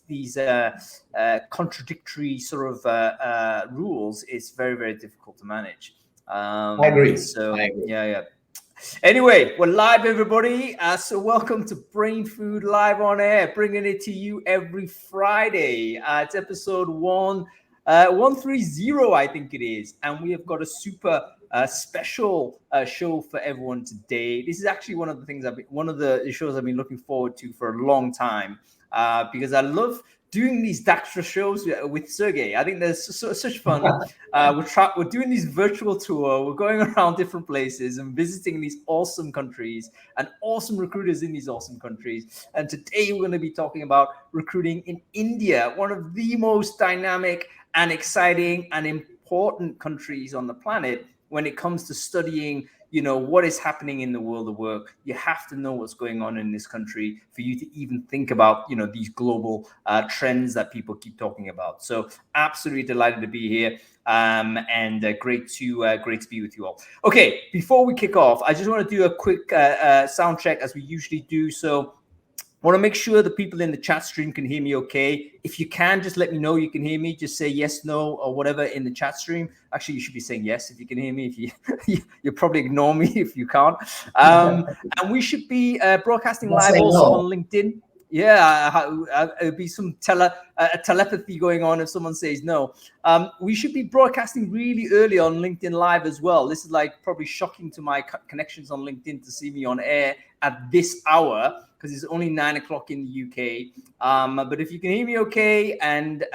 these contradictory sort of rules, it's very, very difficult to manage. I agree. So I agree. Yeah. Anyway, we're live, everybody. So welcome to Brainfood Live on Air, bringing it to you every Friday. It's episode 130, I think it is. And we have got a super special show for everyone today. This is actually one of the shows I've been looking forward to for a long time because I love doing these Daxtra shows with Sergey. I think there's such fun. We're doing this virtual tour. We're going around different places and visiting these awesome countries and awesome recruiters in these awesome countries. And today we're going to be talking about recruiting in India, one of the most dynamic and exciting and important countries on the planet when it comes to studying, what is happening in the world of work. You have to know what's going on in this country for you to even think about, these global trends that people keep talking about. So absolutely delighted to be here. And great to be with you all. Okay, before we kick off, I just want to do a quick sound check as we usually do. So I want to make sure the people in the chat stream can hear me okay. If you can, just let me know you can hear me. Just say yes, no, or whatever in the chat stream. Actually, you should be saying yes if you can hear me. If you'll probably ignore me if you can't. And we should be broadcasting live also on LinkedIn. Yeah, it'll be some telepathy going on if someone says no. We should be broadcasting really early on LinkedIn Live as well. This is probably shocking to my connections on LinkedIn to see me on air at this hour, because it's only 9 o'clock in the UK. But if you can hear me okay and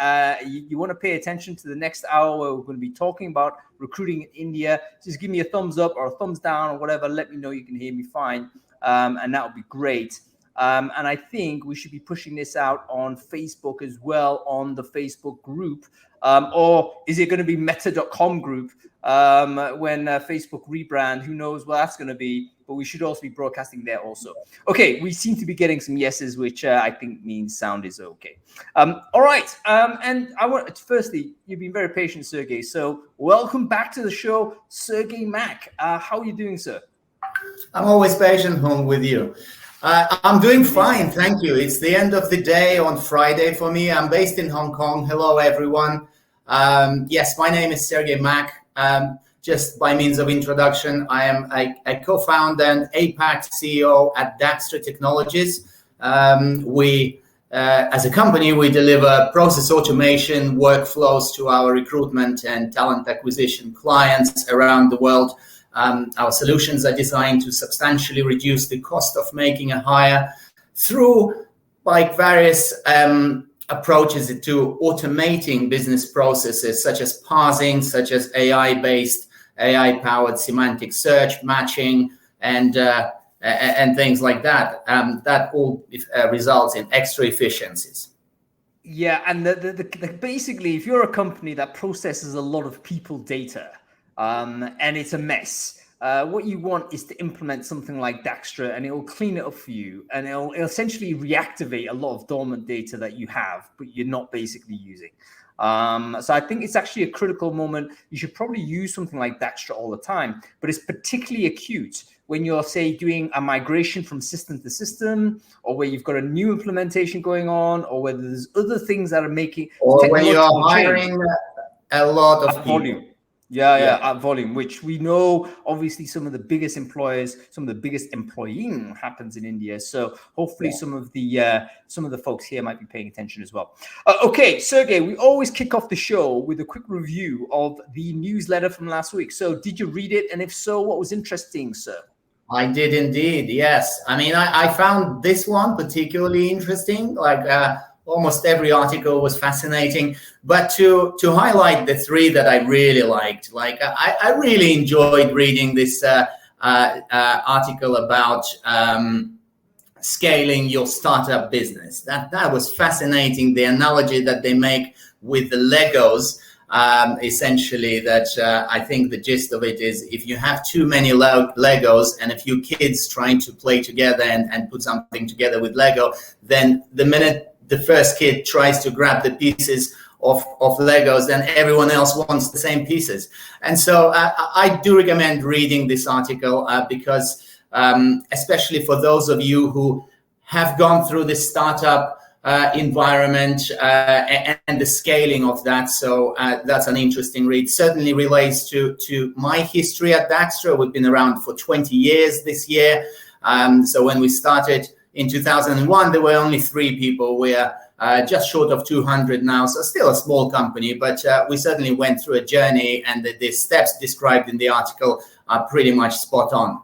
you want to pay attention to the next hour where we're going to be talking about recruiting in India, just give me a thumbs up or a thumbs down or whatever. Let me know you can hear me fine. And that would be great. And I think we should be pushing this out on Facebook as well, on the Facebook group. Or is it going to be meta.com group when Facebook rebrand? Who knows what that's going to be, but we should also be broadcasting there also. Okay, we seem to be getting some yeses, which I think means sound is okay. All right, and I want firstly, you've been very patient, Sergey. So welcome back to the show, Sergey Mack. How are you doing, sir? I'm always patient home with you. I'm doing fine, thank you. It's the end of the day on Friday for me. I'm based in Hong Kong. Hello, everyone. Yes, my name is Sergey Mack. Just by means of introduction, I am a co-founder and APAC CEO at Daxtra Technologies. We, as a company, we deliver process automation workflows to our recruitment and talent acquisition clients around the world. Our solutions are designed to substantially reduce the cost of making a hire through various approaches to automating business processes, such as parsing, such as AI-powered semantic search, matching, and things like that. That all results in extra efficiencies. Yeah, and the basically, if you're a company that processes a lot of people data, and it's a mess, what you want is to implement something like Daxtra, and it will clean it up for you, and it'll essentially reactivate a lot of dormant data that you have, but you're not basically using. So I think it's actually a critical moment. You should probably use something like Daxtra all the time, but it's particularly acute when you're, say, doing a migration from system to system, or where you've got a new implementation going on, or whether there's other things that are making, or when you're hiring a lot of people. Volume. Yeah, at volume, which we know obviously some of the biggest employers, some of the biggest employing happens in India. So hopefully some of the folks here might be paying attention as well. Okay, Sergey, we always kick off the show with a quick review of the newsletter from last week. So did you read it? And if so, what was interesting, sir? I did indeed, yes. I mean, I found this one particularly interesting. Almost every article was fascinating, but to highlight the three that I really liked, I really enjoyed reading this article about scaling your startup business. That was fascinating. The analogy that they make with the Legos, essentially, that I think the gist of it is, if you have too many Legos and a few kids trying to play together and put something together with Lego, then the minute the first kid tries to grab the pieces of Legos, then everyone else wants the same pieces. And so I do recommend reading this article because especially for those of you who have gone through this startup environment and the scaling of that. So that's an interesting read. Certainly relates to my history at Daxtra. We've been around for 20 years this year. So when we started in 2001, there were only 3 people. We're just short of 200 now, so still a small company, but we certainly went through a journey, and the steps described in the article are pretty much spot on.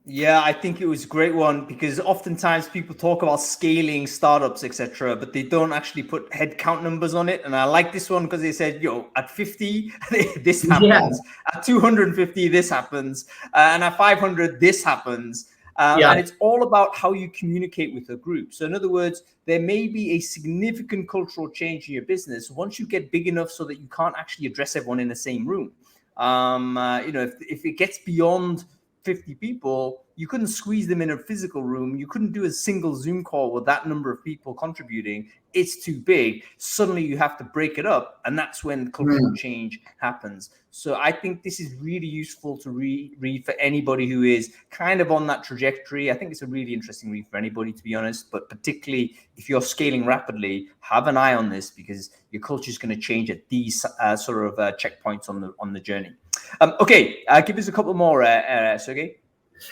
Yeah, I think it was a great one, because oftentimes people talk about scaling startups, etc., but they don't actually put headcount numbers on it. And I like this one because they said, yo, at 50, this happens. Yeah. At 250, this happens. And at 500, this happens. And it's all about how you communicate with a group. So in other words, there may be a significant cultural change in your business once you get big enough so that you can't actually address everyone in the same room. If it gets beyond 50 people, you couldn't squeeze them in a physical room. You couldn't do a single Zoom call with that number of people contributing. It's too big. Suddenly you have to break it up, and that's when cultural change happens. So I think this is really useful to read for anybody who is kind of on that trajectory. I think it's a really interesting read for anybody, to be honest, but particularly if you're scaling rapidly, have an eye on this, because your culture is going to change at these checkpoints on the journey. Give us a couple more, Sergey.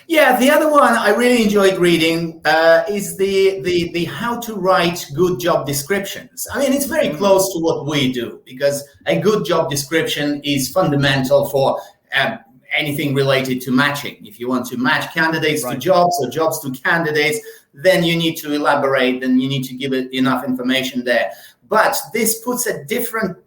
Yeah, the other one I really enjoyed reading is the how to write good job descriptions. I mean, it's very close to what we do, because a good job description is fundamental for anything related to matching. If you want to match candidates to jobs or jobs to candidates, then you need to elaborate, and you need to give it enough information there. But this puts a different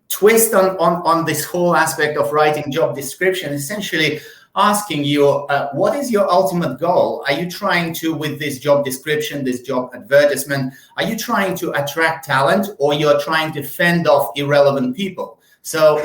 twist on this whole aspect of writing job description, essentially asking you, what is your ultimate goal? Are you trying to, with this job description, this job advertisement, are you trying to attract talent, or you're trying to fend off irrelevant people? So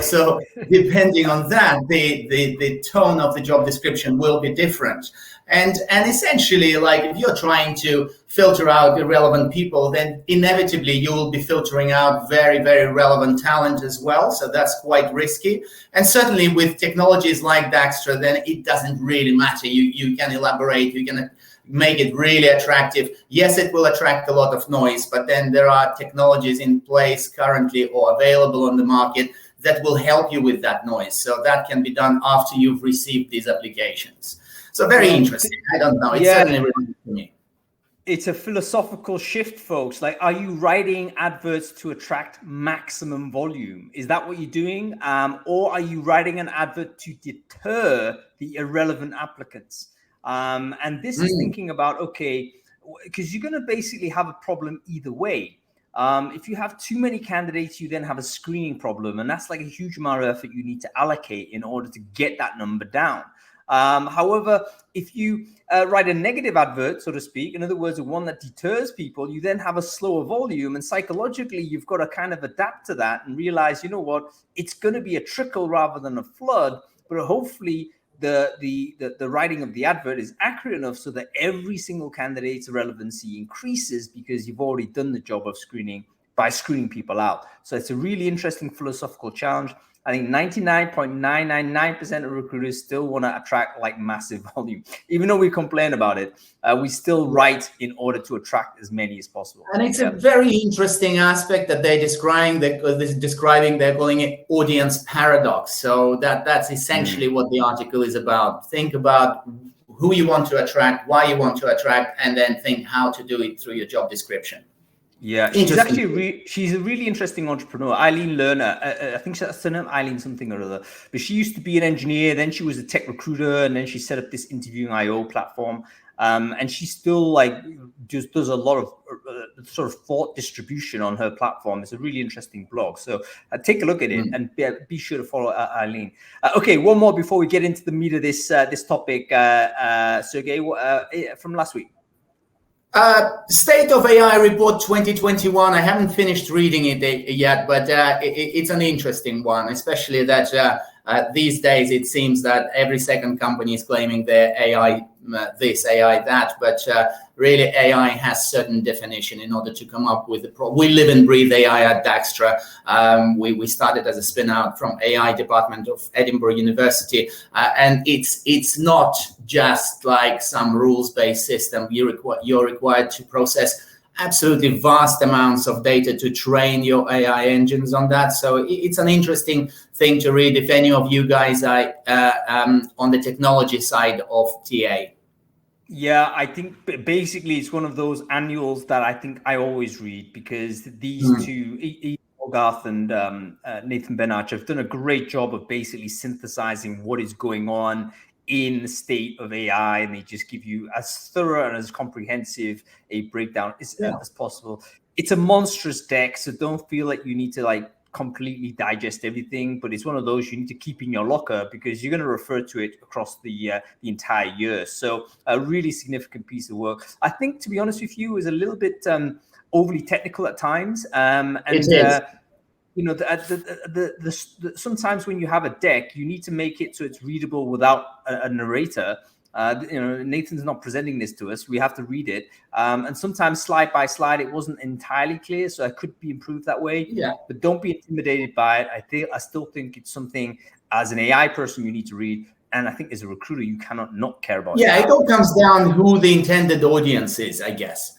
depending on that, the tone of the job description will be different. And essentially, like, if you're trying to filter out irrelevant people, then inevitably you will be filtering out very, very relevant talent as well. So that's quite risky. And certainly with technologies like Daxtra, then it doesn't really matter. You can elaborate, you can make it really attractive. Yes, it will attract a lot of noise, but then there are technologies in place currently or available on the market that will help you with that noise. So that can be done after you've received these applications. So very interesting. I don't know. It's certainly relevant to me. It's a philosophical shift, folks. Like, are you writing adverts to attract maximum volume? Is that what you're doing? Or are you writing an advert to deter the irrelevant applicants? And this is thinking about, okay, because you're going to basically have a problem either way. If you have too many candidates, you then have a screening problem. And that's like a huge amount of effort you need to allocate in order to get that number down. However, if you write a negative advert, so to speak, in other words, one that deters people, you then have a slower volume, and psychologically, you've got to kind of adapt to that and realize, you know what, it's going to be a trickle rather than a flood, but hopefully the writing of the advert is accurate enough so that every single candidate's relevancy increases, because you've already done the job of screening by screening people out. So it's a really interesting philosophical challenge. I think 99.999% of recruiters still want to attract like massive volume. Even though we complain about it, we still write in order to attract as many as possible. And it's a very interesting aspect that they're describing. They're calling it audience paradox. So that's essentially what the article is about. Think about who you want to attract, why you want to attract, and then think how to do it through your job description. Yeah, she's actually she's a really interesting entrepreneur. Eileen Lerner, I think that's her name, Eileen something or other. But she used to be an engineer, then she was a tech recruiter, and then she set up this interviewing IO platform. And she still just does a lot of sort of thought distribution on her platform. It's a really interesting blog. So take a look at it and be sure to follow Eileen. Okay, one more before we get into the meat of this topic, Sergey, from last week. State of AI Report 2021. I haven't finished reading it yet, but it's an interesting one, especially that these days it seems that every second company is claiming their AI this, AI that, but really AI has certain definition in order to come up with the problem. We live and breathe AI at Daxtra. We started as a spin out from AI department of Edinburgh University, and it's not just like some rules-based system. You're required to process absolutely vast amounts of data to train your AI engines on that. So it's an interesting thing to read if any of you guys are on the technology side of TA. Yeah, I think basically it's one of those annuals that I think I always read, because these two, Garth and Nathan Benach, have done a great job of basically synthesizing what is going on in the state of AI, and they just give you as thorough and as comprehensive a breakdown as possible. It's a monstrous deck, so don't feel like you need to completely digest everything, but it's one of those you need to keep in your locker, because you're going to refer to it across the entire year. So a really significant piece of work. I think, to be honest with you, is a little bit overly technical at times, and It is. Sometimes when you have a deck, you need to make it so it's readable without a narrator. Nathan's not presenting this to us. We have to read it. And sometimes slide by slide, it wasn't entirely clear. So it could be improved that way. Yeah. But don't be intimidated by it. I still think it's something, as an AI person, you need to read. And I think as a recruiter, you cannot not care about it. Yeah, it all comes down who the intended audience is, I guess.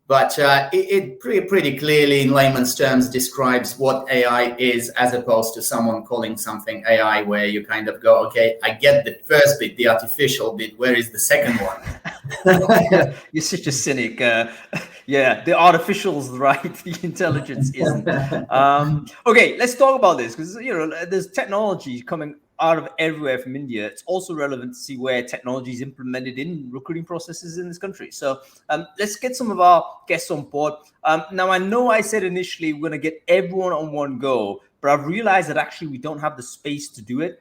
But it pretty clearly, in layman's terms, describes what AI is, as opposed to someone calling something AI, where you kind of go, okay, I get the first bit, the artificial bit. Where is the second one? You're such a cynic. Yeah, the artificial's right, the intelligence isn't. Okay, let's talk about this, because there's technology coming out of everywhere from India. It's also relevant to see where technology is implemented in recruiting processes in this country. So let's get some of our guests on board. Now, I know I said initially we're going to get everyone on one go, but I've realized that actually we don't have the space to do it.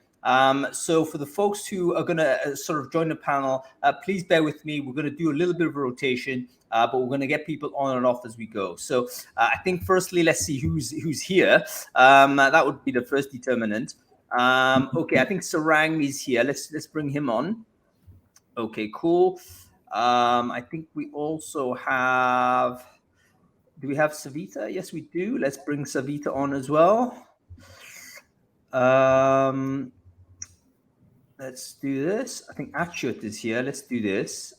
So for the folks who are going to sort of join the panel, please bear with me. We're going to do a little bit of a rotation, but we're going to get people on and off as we go. So I think firstly, let's see who's here. That would be the first determinant. Okay, I think Sarang is here. Let's bring him on. Okay, cool. I think we also have. Do we have Savita? Yes, we do. Let's bring Savita on as well. Let's do this. I think Achyut is here. Let's do this.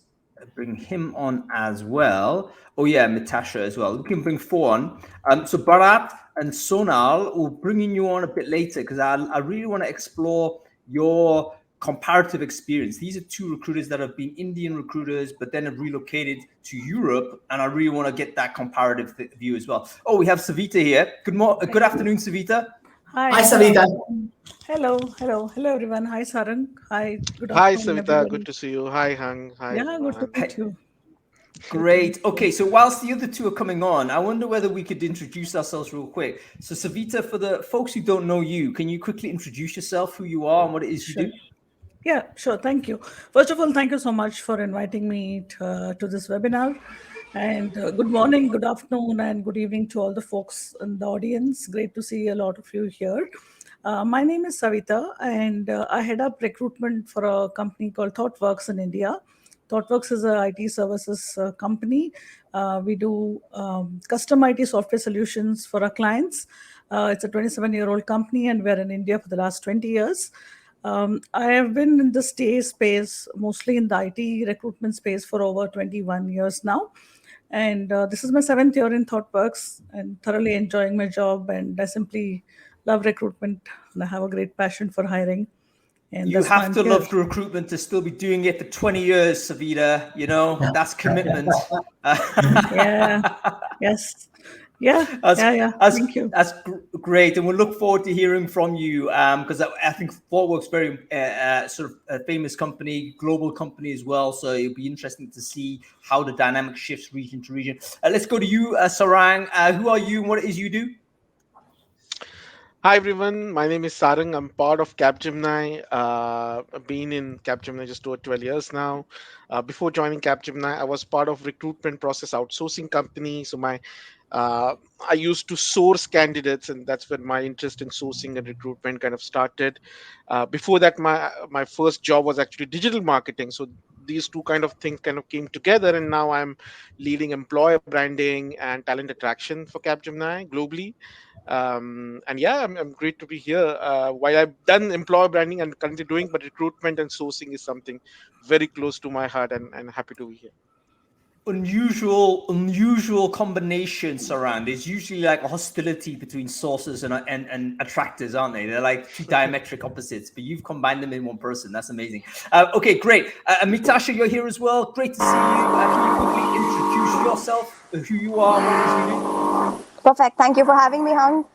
Bring him on as well. Oh yeah, Natasha as well. We can bring 4 on. So Bharat and Sonal, we'll bring you on a bit later, because I really want to explore your comparative experience. These are 2 recruiters that have been Indian recruiters, but then have relocated to Europe, and I really want to get that comparative view as well. Oh, we have Savita here. Good afternoon, Savita. Hi, Savita. Hello, everyone. Hi, Sarang. Hi, good afternoon. Hi, Savita. Everybody. Good to see you. Hi, Hang. Hi. Yeah, good to meet you. Great. Okay, so whilst the other 2 are coming on, I wonder whether we could introduce ourselves real quick. So, Savita, for the folks who don't know you, can you quickly introduce yourself, who you are, and what it is you do? Yeah, sure. Thank you. First of all, thank you so much for inviting me to this webinar. And good morning, good afternoon, and good evening to all the folks in the audience. Great to see a lot of you here. My name is Savita, and I head up recruitment for a company called ThoughtWorks in India. ThoughtWorks is an IT services company. We do custom IT software solutions for our clients. It's a 27-year-old company, and we're in India for the last 20 years. I have been in the space, mostly in the IT recruitment space, for over 21 years now. And this is my 7th year in ThoughtWorks, and thoroughly enjoying my job. And I simply love recruitment, and I have a great passion for hiring. And you have to love recruitment to still be doing it for 20 years, Savita. That's commitment. Yeah. Yes. Yeah. Thank you. That's great, and we'll look forward to hearing from you, because I think ThoughtWorks very sort of a famous company, global company as well. So it'll be interesting to see how the dynamic shifts region to region. Let's go to you, Sarang. Who are you, and what it is you do? Hi everyone, my name is Sarang. I'm part of Capgemini. I've been in Capgemini just over 12 years now. Before joining Capgemini, I was part of recruitment process outsourcing company. So I used to source candidates, and that's when my interest in sourcing and recruitment kind of started. Before that, my first job was actually digital marketing. So these 2 kind of things kind of came together, and now I'm leading employer branding and talent attraction for Capgemini globally. And yeah, I'm great to be here. While I've done employer branding and currently doing, but recruitment and sourcing is something very close to my heart, and happy to be here. unusual combinations around. There's usually like a hostility between sources and attractors, aren't they? They're like two diametric opposites, but you've combined them in one person. That's amazing. Okay, great. Mitasha, you're here as well. Great to see you. Can you quickly introduce yourself, who you are, what it is you do? Perfect. Thank you for having me, Hung.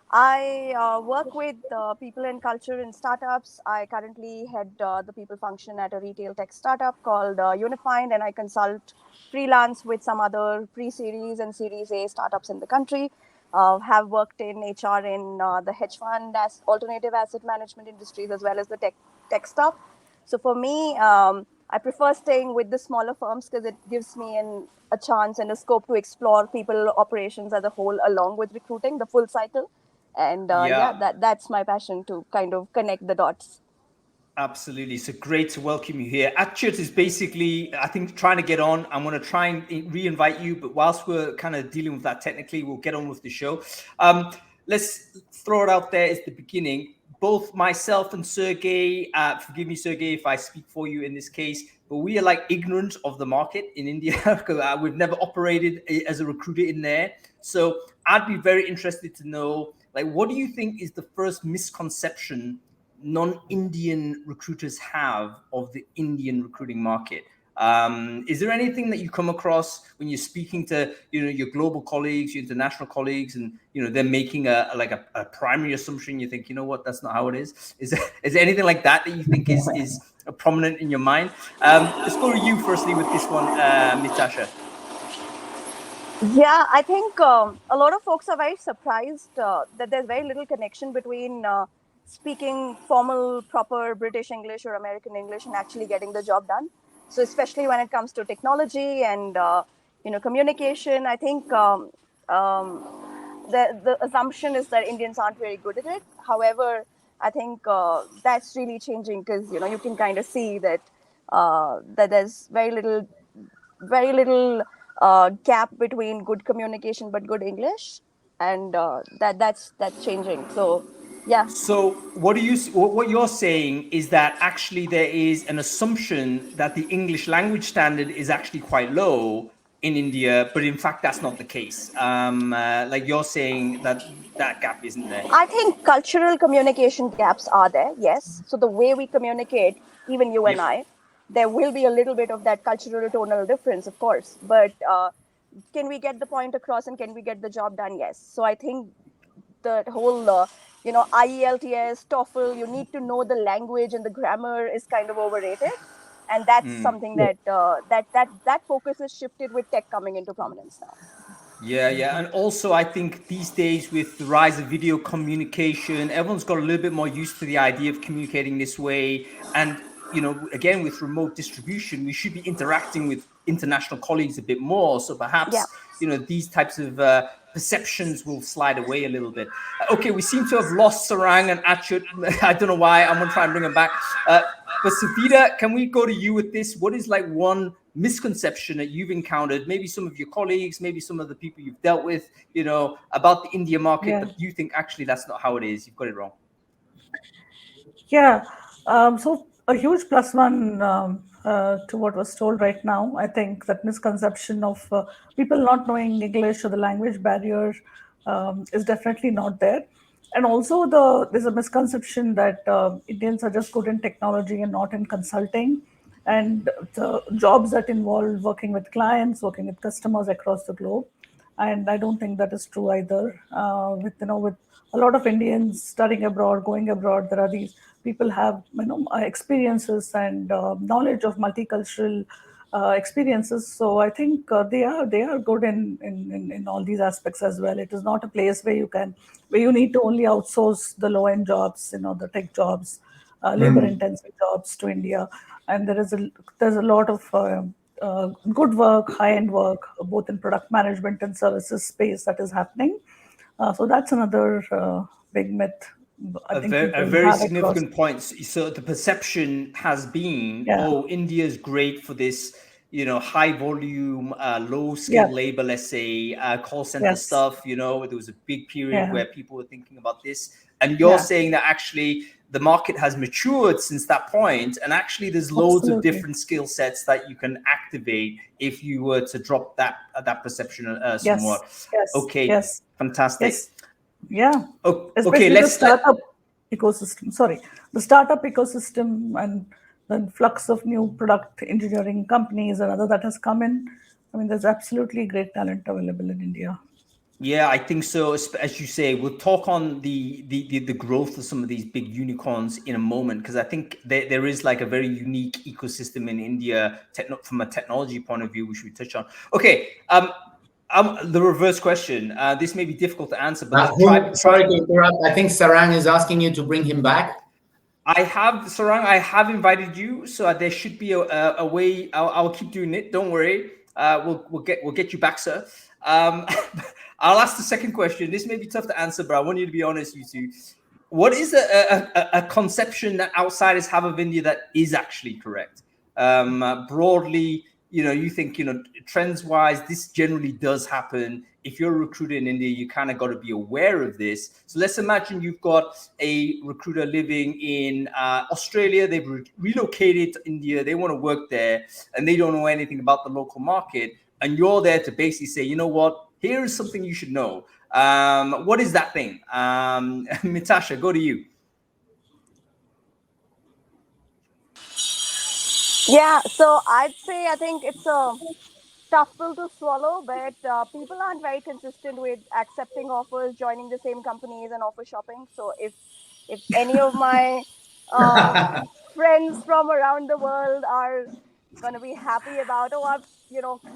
I work with people and culture in startups. I currently head the people function at a retail tech startup called Unified, and I consult freelance with some other pre-series and Series A startups in the country. Have worked in HR in the hedge fund, as alternative asset management industries, as well as the tech stuff. So for me, I prefer staying with the smaller firms because it gives me a chance and a scope to explore people operations as a whole, along with recruiting the full cycle. And that's my passion, to kind of connect the dots. Absolutely. So great to welcome you here. Achyut is basically, I think, trying to get on. I'm going to try and re-invite you, but whilst we're kind of dealing with that technically, we'll get on with the show. Let's throw it out there at the beginning. Both myself and Sergey, forgive me, Sergey, if I speak for you in this case, but we are like ignorant of the market in India because we've never operated as a recruiter in there. So I'd be very interested to know, like, what do you think is the first misconception non-Indian recruiters have of the Indian recruiting market? Is there anything that you come across when you're speaking to your global colleagues, your international colleagues, and they're making a primary assumption? You think, what, that's not how it is. Is there anything like that you think is prominent in your mind? Let's go to you firstly with this one, Mitasha. Yeah, I think a lot of folks are very surprised that there's very little connection between speaking formal, proper British English or American English and actually getting the job done. So especially when it comes to technology and communication, I think the assumption is that Indians aren't very good at it. However, I think that's really changing because you can kind of see that that there's very little gap between good communication but good English, and that's changing. So yeah. So what you're saying is that actually there is an assumption that the English language standard is actually quite low in India, but in fact that's not the case. Like you're saying that gap isn't there. I think cultural communication gaps are there, yes. So the way we communicate, even you and Yep. I, there will be a little bit of that cultural tonal difference, of course. But can we get the point across and can we get the job done? Yes. So I think the whole, IELTS, TOEFL, you need to know the language and the grammar is kind of overrated. And that's something that that focus is shifted with tech coming into prominence now. Yeah. And also I think these days with the rise of video communication, everyone's got a little bit more used to the idea of communicating this way. And, again, with remote distribution, we should be interacting with international colleagues a bit more. So perhaps, these types of perceptions will slide away a little bit. Okay, we seem to have lost Sarang and Achyut. I don't know why. I'm going to try and bring them back. But Savita, can we go to you with this? What is like one misconception that you've encountered, maybe some of your colleagues, maybe some of the people you've dealt with, about the India market, but you think actually that's not how it is? You've got it wrong. Yeah. So a huge plus one to what was told right now. I think that misconception of people not knowing English or the language barrier is definitely not there. And also there's a misconception that Indians are just good in technology and not in consulting. And the jobs that involve working with clients, working with customers across the globe. And I don't think that is true either. With a lot of Indians studying abroad, going abroad, there are these people have experiences and knowledge of multicultural experiences. So I think they are good in all these aspects as well. It is not a place where you need to only outsource the low end jobs, the tech jobs, labor intensive jobs to India. And there's a lot of good work, high-end work, both in product management and services space that is happening. So that's another big myth. I think A very significant point. So the perception has been, India is great for this, high volume, low skill labor, let's say, call center stuff. There was a big period where people were thinking about this. And you're Yeah, saying that actually the market has matured since that point, and actually there's loads of absolutely. different skill sets that you can activate if you were to drop that perception Yes, somewhat. yes, Okay, yes, fantastic. yes. Yeah, Okay, especially the let's let startup ecosystem. Sorry, the startup ecosystem and the influx of new product engineering companies and other that has come in. I mean, there's absolutely great talent available in India. Yeah, I think so. As you say, we'll talk on the growth of some of these big unicorns in a moment, because I think there is like a very unique ecosystem in India from a technology point of view, which we touch on. Okay, the reverse question. This may be difficult to answer, but Sorry to interrupt. I think Sarang is asking you to bring him back. I have, Sarang, I have invited you, so there should be a way. I'll keep doing it. Don't worry. We'll get you back, sir. I'll ask the second question. This may be tough to answer, but I want you to be honest, you two. What is a conception that outsiders have of India that is actually correct? Broadly, you think, trends wise, this generally does happen. If you're a recruiter in India, you kind of got to be aware of this. So let's imagine you've got a recruiter living in Australia. They've relocated to India. They want to work there, and they don't know anything about the local market. And you're there to basically say, you know what? Here is something you should know. What is that thing? Mitasha, go to you. Yeah, so I'd say I think it's a tough pill to swallow, but people aren't very consistent with accepting offers, joining the same companies, and offer shopping. So if any of my uh, friends from around the world are gonna be happy about, oh, I've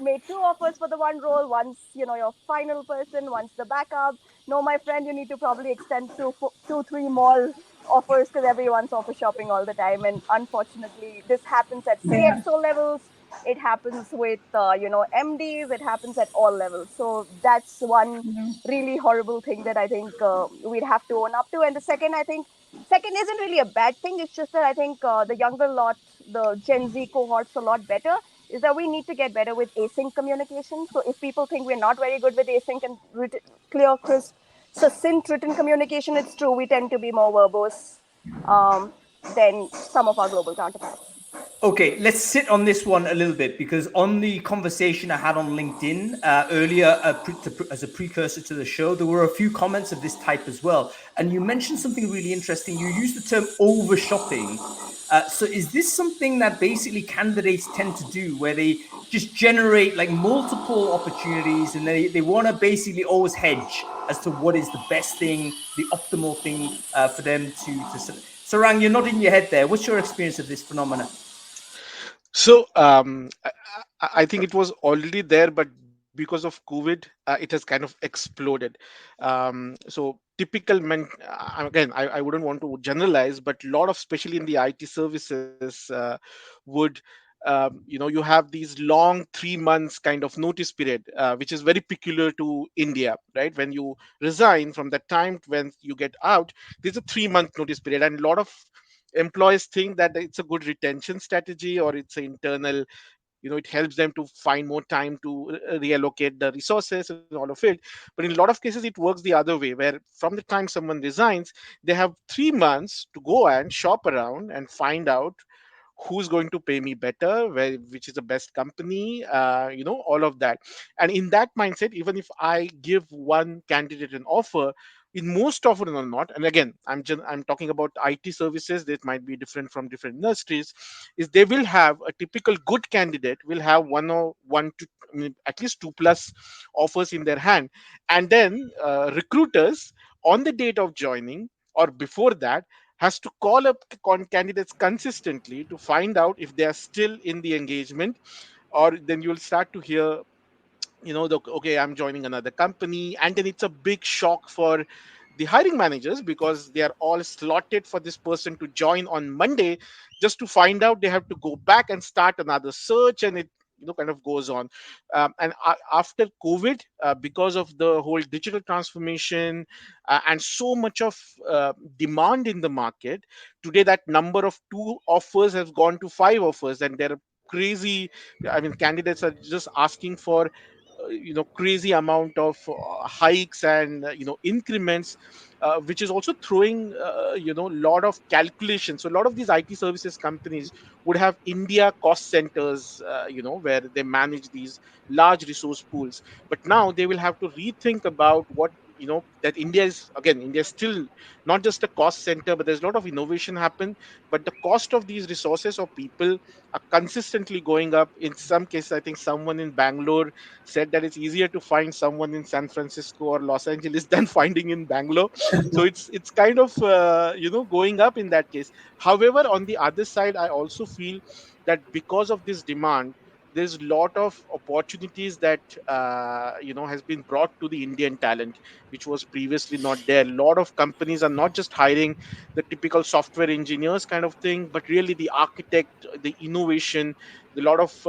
made two offers for the one role. Once your final person, once the backup. No, my friend, you need to probably extend to two, three more offers because everyone's offer shopping all the time, and unfortunately, this happens at Yeah. CXO levels. It happens with MDs. It happens at all levels. So that's one really horrible thing that I think we'd have to own up to. And the second, I think, second isn't really a bad thing. It's just that I think the younger lot, the Gen Z cohort's a lot better. Is that we need to get better with async communication. So if people think we're not very good with async and clear, crisp, succinct written communication, it's true. We tend to be more verbose um, than some of our global counterparts. Okay, let's sit on this one a little bit, because on the conversation I had on LinkedIn earlier, as a precursor to the show, there were a few comments of this type as well. And you mentioned something really interesting. You used the term over shopping. So is this something that basically candidates tend to do, where they just generate like multiple opportunities, and they want to basically always hedge as to what is the best thing, the optimal thing for them to Sarang, you're nodding your head there. What's your experience of this phenomena? So I think it was already there, but because of COVID, it has kind of exploded. So typical again, I wouldn't want to generalize, but a lot of, especially in the IT services, would you have these long 3 months kind of notice period, which is very peculiar to India, right? When you resign, from the time when you get out, there's a 3 month notice period, and a lot of employees think that it's a good retention strategy, or it's an internal, it helps them to find more time to reallocate the resources and all of it. But in a lot of cases it works the other way, where from the time someone resigns, they have 3 months to go and shop around and find out who's going to pay me better, which is the best company, all of that. And in that mindset, even if I give one candidate an offer, in most often or not, and again, I'm talking about IT services, that might be different from different industries, is they will have a typical good candidate will have one or one to, I mean, at least two plus offers in their hand. And then recruiters, on the date of joining or before that, has to call up candidates consistently to find out if they are still in the engagement. Or then you'll start to hear, okay, I'm joining another company, and then it's a big shock for the hiring managers, because they are all slotted for this person to join on Monday, just to find out they have to go back and start another search, and it kind of goes on. And after COVID, because of the whole digital transformation, and so much of demand in the market today, that number of two offers has gone to five offers, and they're crazy. I mean, candidates are just asking for crazy amount of hikes and increments, which is also throwing lot of calculations. So a lot of these IT services companies would have India cost centers, where they manage these large resource pools. But now they will have to rethink about what, that India is still not just a cost center, but there's a lot of innovation happen. But the cost of these resources or people are consistently going up. In some cases, I think someone in Bangalore said that it's easier to find someone in San Francisco or Los Angeles than finding in Bangalore. So it's kind of going up in that case. However, on the other side, I also feel that because of this demand, there's a lot of opportunities that has been brought to the Indian talent, which was previously not there. A lot of companies are not just hiring the typical software engineers kind of thing, but really the architect, the innovation, a lot of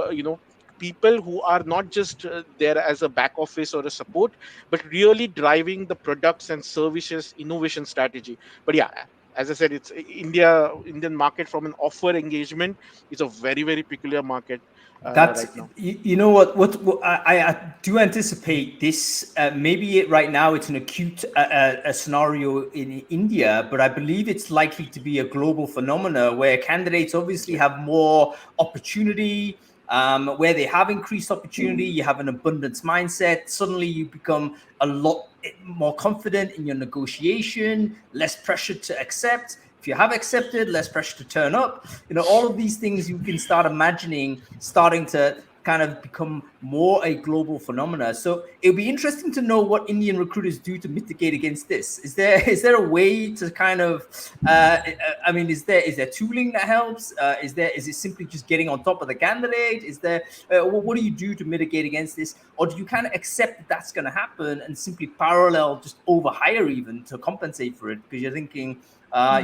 people who are not just there as a back office or a support, but really driving the products and services innovation strategy. But yeah, as I said, it's Indian market from an offer engagement is a very, very peculiar market That's right now. you know what I do anticipate this. Maybe right now it's an acute a scenario in India, but I believe it's likely to be a global phenomena where candidates obviously have more opportunity. Where they have increased opportunity, you have an abundance mindset. Suddenly, you become a lot more confident in your negotiation, less pressure to accept. If you have accepted, less pressure to turn up. All of these things you can start imagining starting to kind of become more a global phenomena. So it'll be interesting to know what Indian recruiters do to mitigate against this. Is there a way to kind of is there tooling that helps? Is it simply just getting on top of the candidate? Is there what do you do to mitigate against this? Or do you kind of accept that that's going to happen and simply parallel just overhire even to compensate for it? Because you're thinking,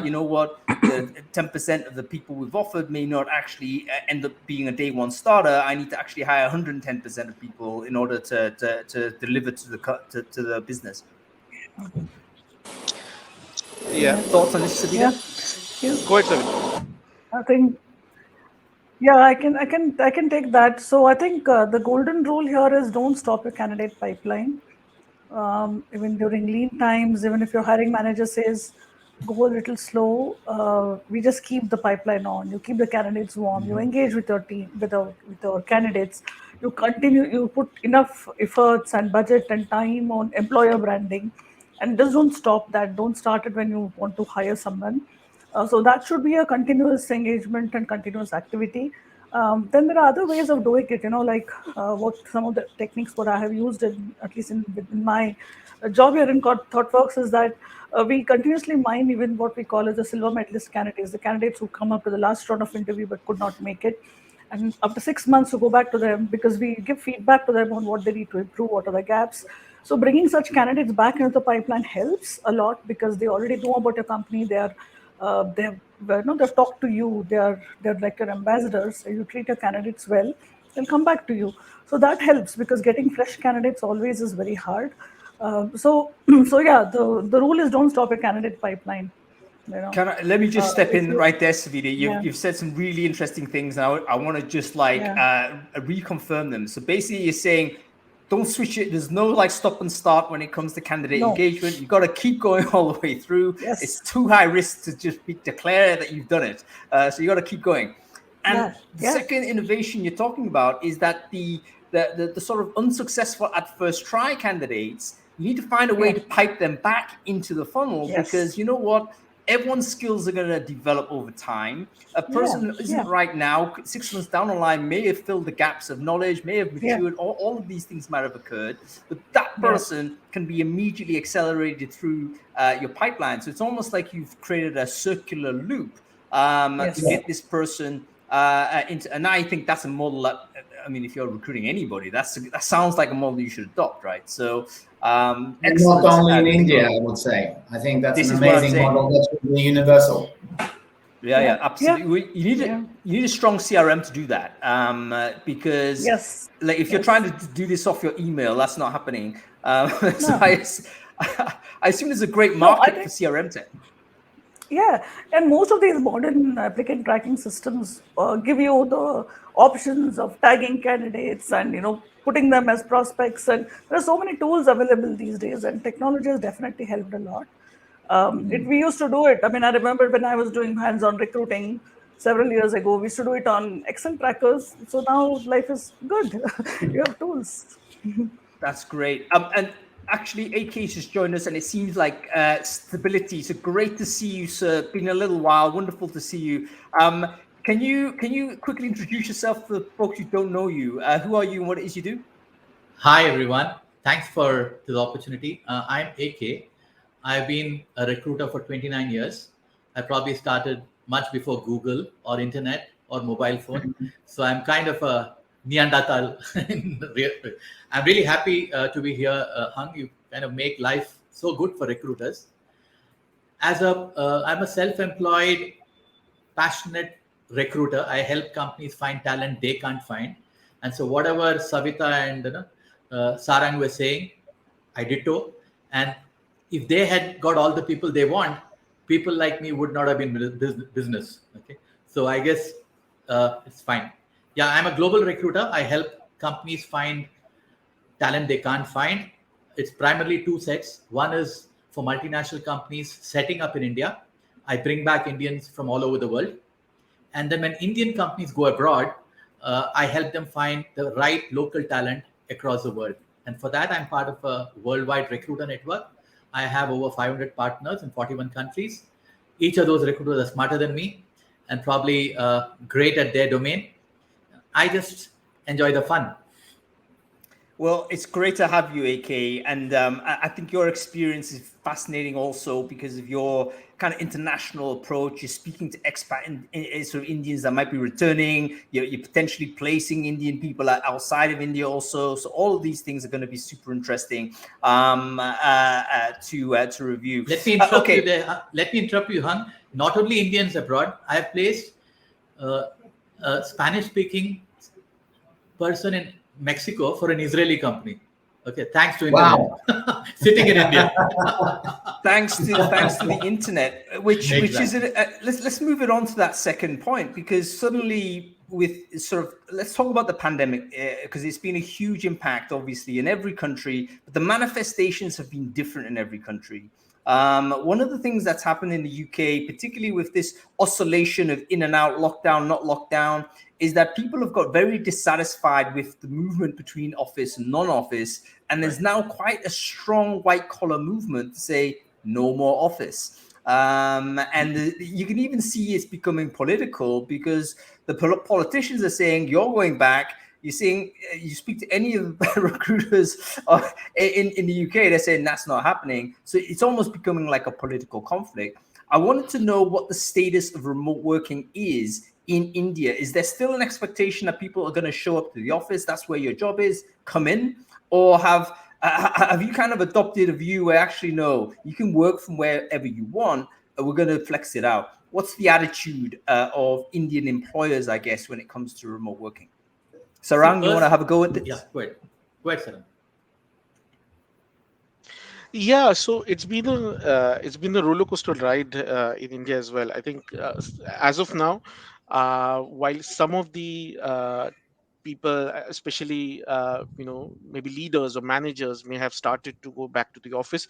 you know what, the 10% of the people we've offered may not actually end up being a day one starter. I need to actually hire 110% of people in order to deliver to the business. Yeah. Thoughts on this, Sabita? Yes. Go ahead, Savita. I think, yeah, I can take that. So I think the golden rule here is don't stop your candidate pipeline. Even during lean times, even if your hiring manager says go a little slow, we just keep the pipeline on. You keep the candidates warm. You engage with your team, with our candidates. You continue. You put enough efforts and budget and time on employer branding, and just don't stop that. Don't start it when you want to hire someone. So that should be a continuous engagement and continuous activity. Then there are other ways of doing it, like what some of the techniques what I have used at least in my job here in ThoughtWorks is that we continuously mine even what we call as the silver medalist candidates, the candidates who come up to the last round of interview but could not make it. And after 6 months, we go back to them because we give feedback to them on what they need to improve, what are the gaps. So bringing such candidates back into the pipeline helps a lot because they already know about your company. They've talked to you. They're like your ambassadors. So you treat your candidates well, they'll come back to you. So that helps because getting fresh candidates always is very hard. So yeah, the rule is don't stop your candidate pipeline. Let me just step in right there, Savita. You've said some really interesting things, and I want to just reconfirm them. So basically, you're saying don't switch it. There's no stop and start when it comes to candidate engagement. You got to keep going all the way through. Yes. It's too high risk to just declare that you've done it. So you got to keep going. And the second innovation you're talking about is that the sort of unsuccessful at first try candidates, you need to find a way to pipe them back into the funnel because you know what? Everyone's skills are going to develop over time. A person who isn't right now, 6 months down the line, may have filled the gaps of knowledge, may have matured. All of these things might have occurred, but that person can be immediately accelerated through your pipeline. So it's almost like you've created a circular loop to get this person into. And I think that's a model that, if you're recruiting anybody, that sounds like a model you should adopt, right? So not only in India, I would say. I think that's an amazing model that should be universal. Yeah, absolutely. You need a strong CRM to do that because if you're trying to do this off your email, that's not happening. So I assume there's a great market for CRM tech. Yeah, and most of these modern applicant tracking systems give you the options of tagging candidates and putting them as prospects. And there are so many tools available these days, and technology has definitely helped a lot. We used to do it. I mean, I remember when I was doing hands-on recruiting several years ago, we used to do it on Excel trackers. So now life is good. You have tools. That's great. And actually, AK's just joined us, and it seems like stability. So great to see you, sir. Been a little while. Wonderful to see you. Can you quickly introduce yourself to the folks who don't know you? Who are you, and what it is you do? Hi, everyone. Thanks for the opportunity. I'm AK. I've been a recruiter for 29 years. I probably started much before Google or internet or mobile phone. So I'm kind of a Neanderthal. I'm really happy to be here, Hung. You kind of make life so good for recruiters. I'm a self-employed, passionate recruiter. I help companies find talent they can't find. And so whatever Savita and Sarang were saying, I ditto. And if they had got all the people they want, people like me would not have been business. Okay, so I guess it's fine. Yeah, I'm a global recruiter. I help companies find talent they can't find. It's primarily two sets. One is for multinational companies setting up in India. I bring back Indians from all over the world. And then when Indian companies go abroad, I help them find the right local talent across the world. And for that, I'm part of a worldwide recruiter network. I have over 500 partners in 41 countries. Each of those recruiters are smarter than me and probably great at their domain. I just enjoy the fun. Well, it's great to have you, AK, and I think your experience is fascinating also because of your kind of international approach. You're speaking to expat sort of Indians that might be returning. You're potentially placing Indian people outside of India also. So all of these things are going to be super interesting to review. Let me interrupt you there. Let me interrupt you, Hung. Not only Indians abroad, I have placed a Spanish-speaking person in Mexico for an Israeli company. Okay, thanks to internet. Wow. Sitting in India. thanks to the internet, which is let's move it on to that second point, because suddenly with sort of, let's talk about the pandemic, because it's been a huge impact obviously in every country, but the manifestations have been different in every country. One of the things that's happened in the UK, particularly with this oscillation of in and out, lockdown, not lockdown, is that people have got very dissatisfied with the movement between office and non-office. And there's now quite a strong white collar movement to say no more office. You can even see it's becoming political because the politicians are saying you're going back. You're seeing, you speak to any of the recruiters in the UK, they're saying that's not happening. So it's almost becoming like a political conflict. I wanted to know what the status of remote working is in India. Is there still an expectation that people are going to show up to the office? That's where your job is, come in? Or have you kind of adopted a view where actually, no, you can work from wherever you want, and we're going to flex it out? What's the attitude of Indian employers, I guess, when it comes to remote working? Sarang, you want to have a go at this? Yeah, go ahead. Go ahead, Sarang. Yeah, so it's been a roller coaster ride in India as well. I think as of now, while some of the people, especially maybe leaders or managers, may have started to go back to the office,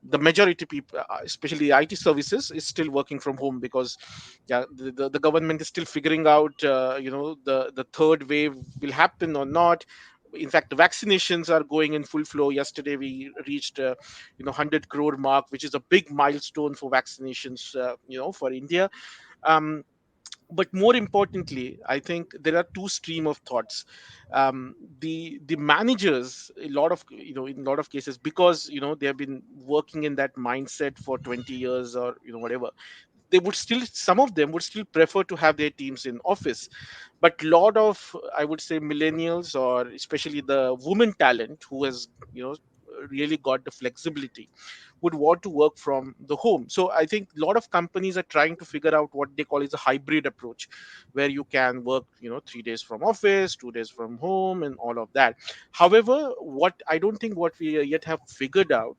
the majority people, especially IT services, is still working from home because yeah, the government is still figuring out the third wave will happen or not. In fact, the vaccinations are going in full flow. Yesterday we reached 100 crore mark, which is a big milestone for vaccinations for India. um, but more importantly, I think there are two stream of thoughts. The managers, a lot of in a lot of cases, because they have been working in that mindset for 20 years or whatever, they would still, some of them would still prefer to have their teams in office. But lot of, I would say, millennials, or especially the women talent who has really got the flexibility, would want to work from the home. So I think a lot of companies are trying to figure out what they call is a hybrid approach, where you can work 3 days from office, 2 days from home, and all of that. However, what I don't think what we yet have figured out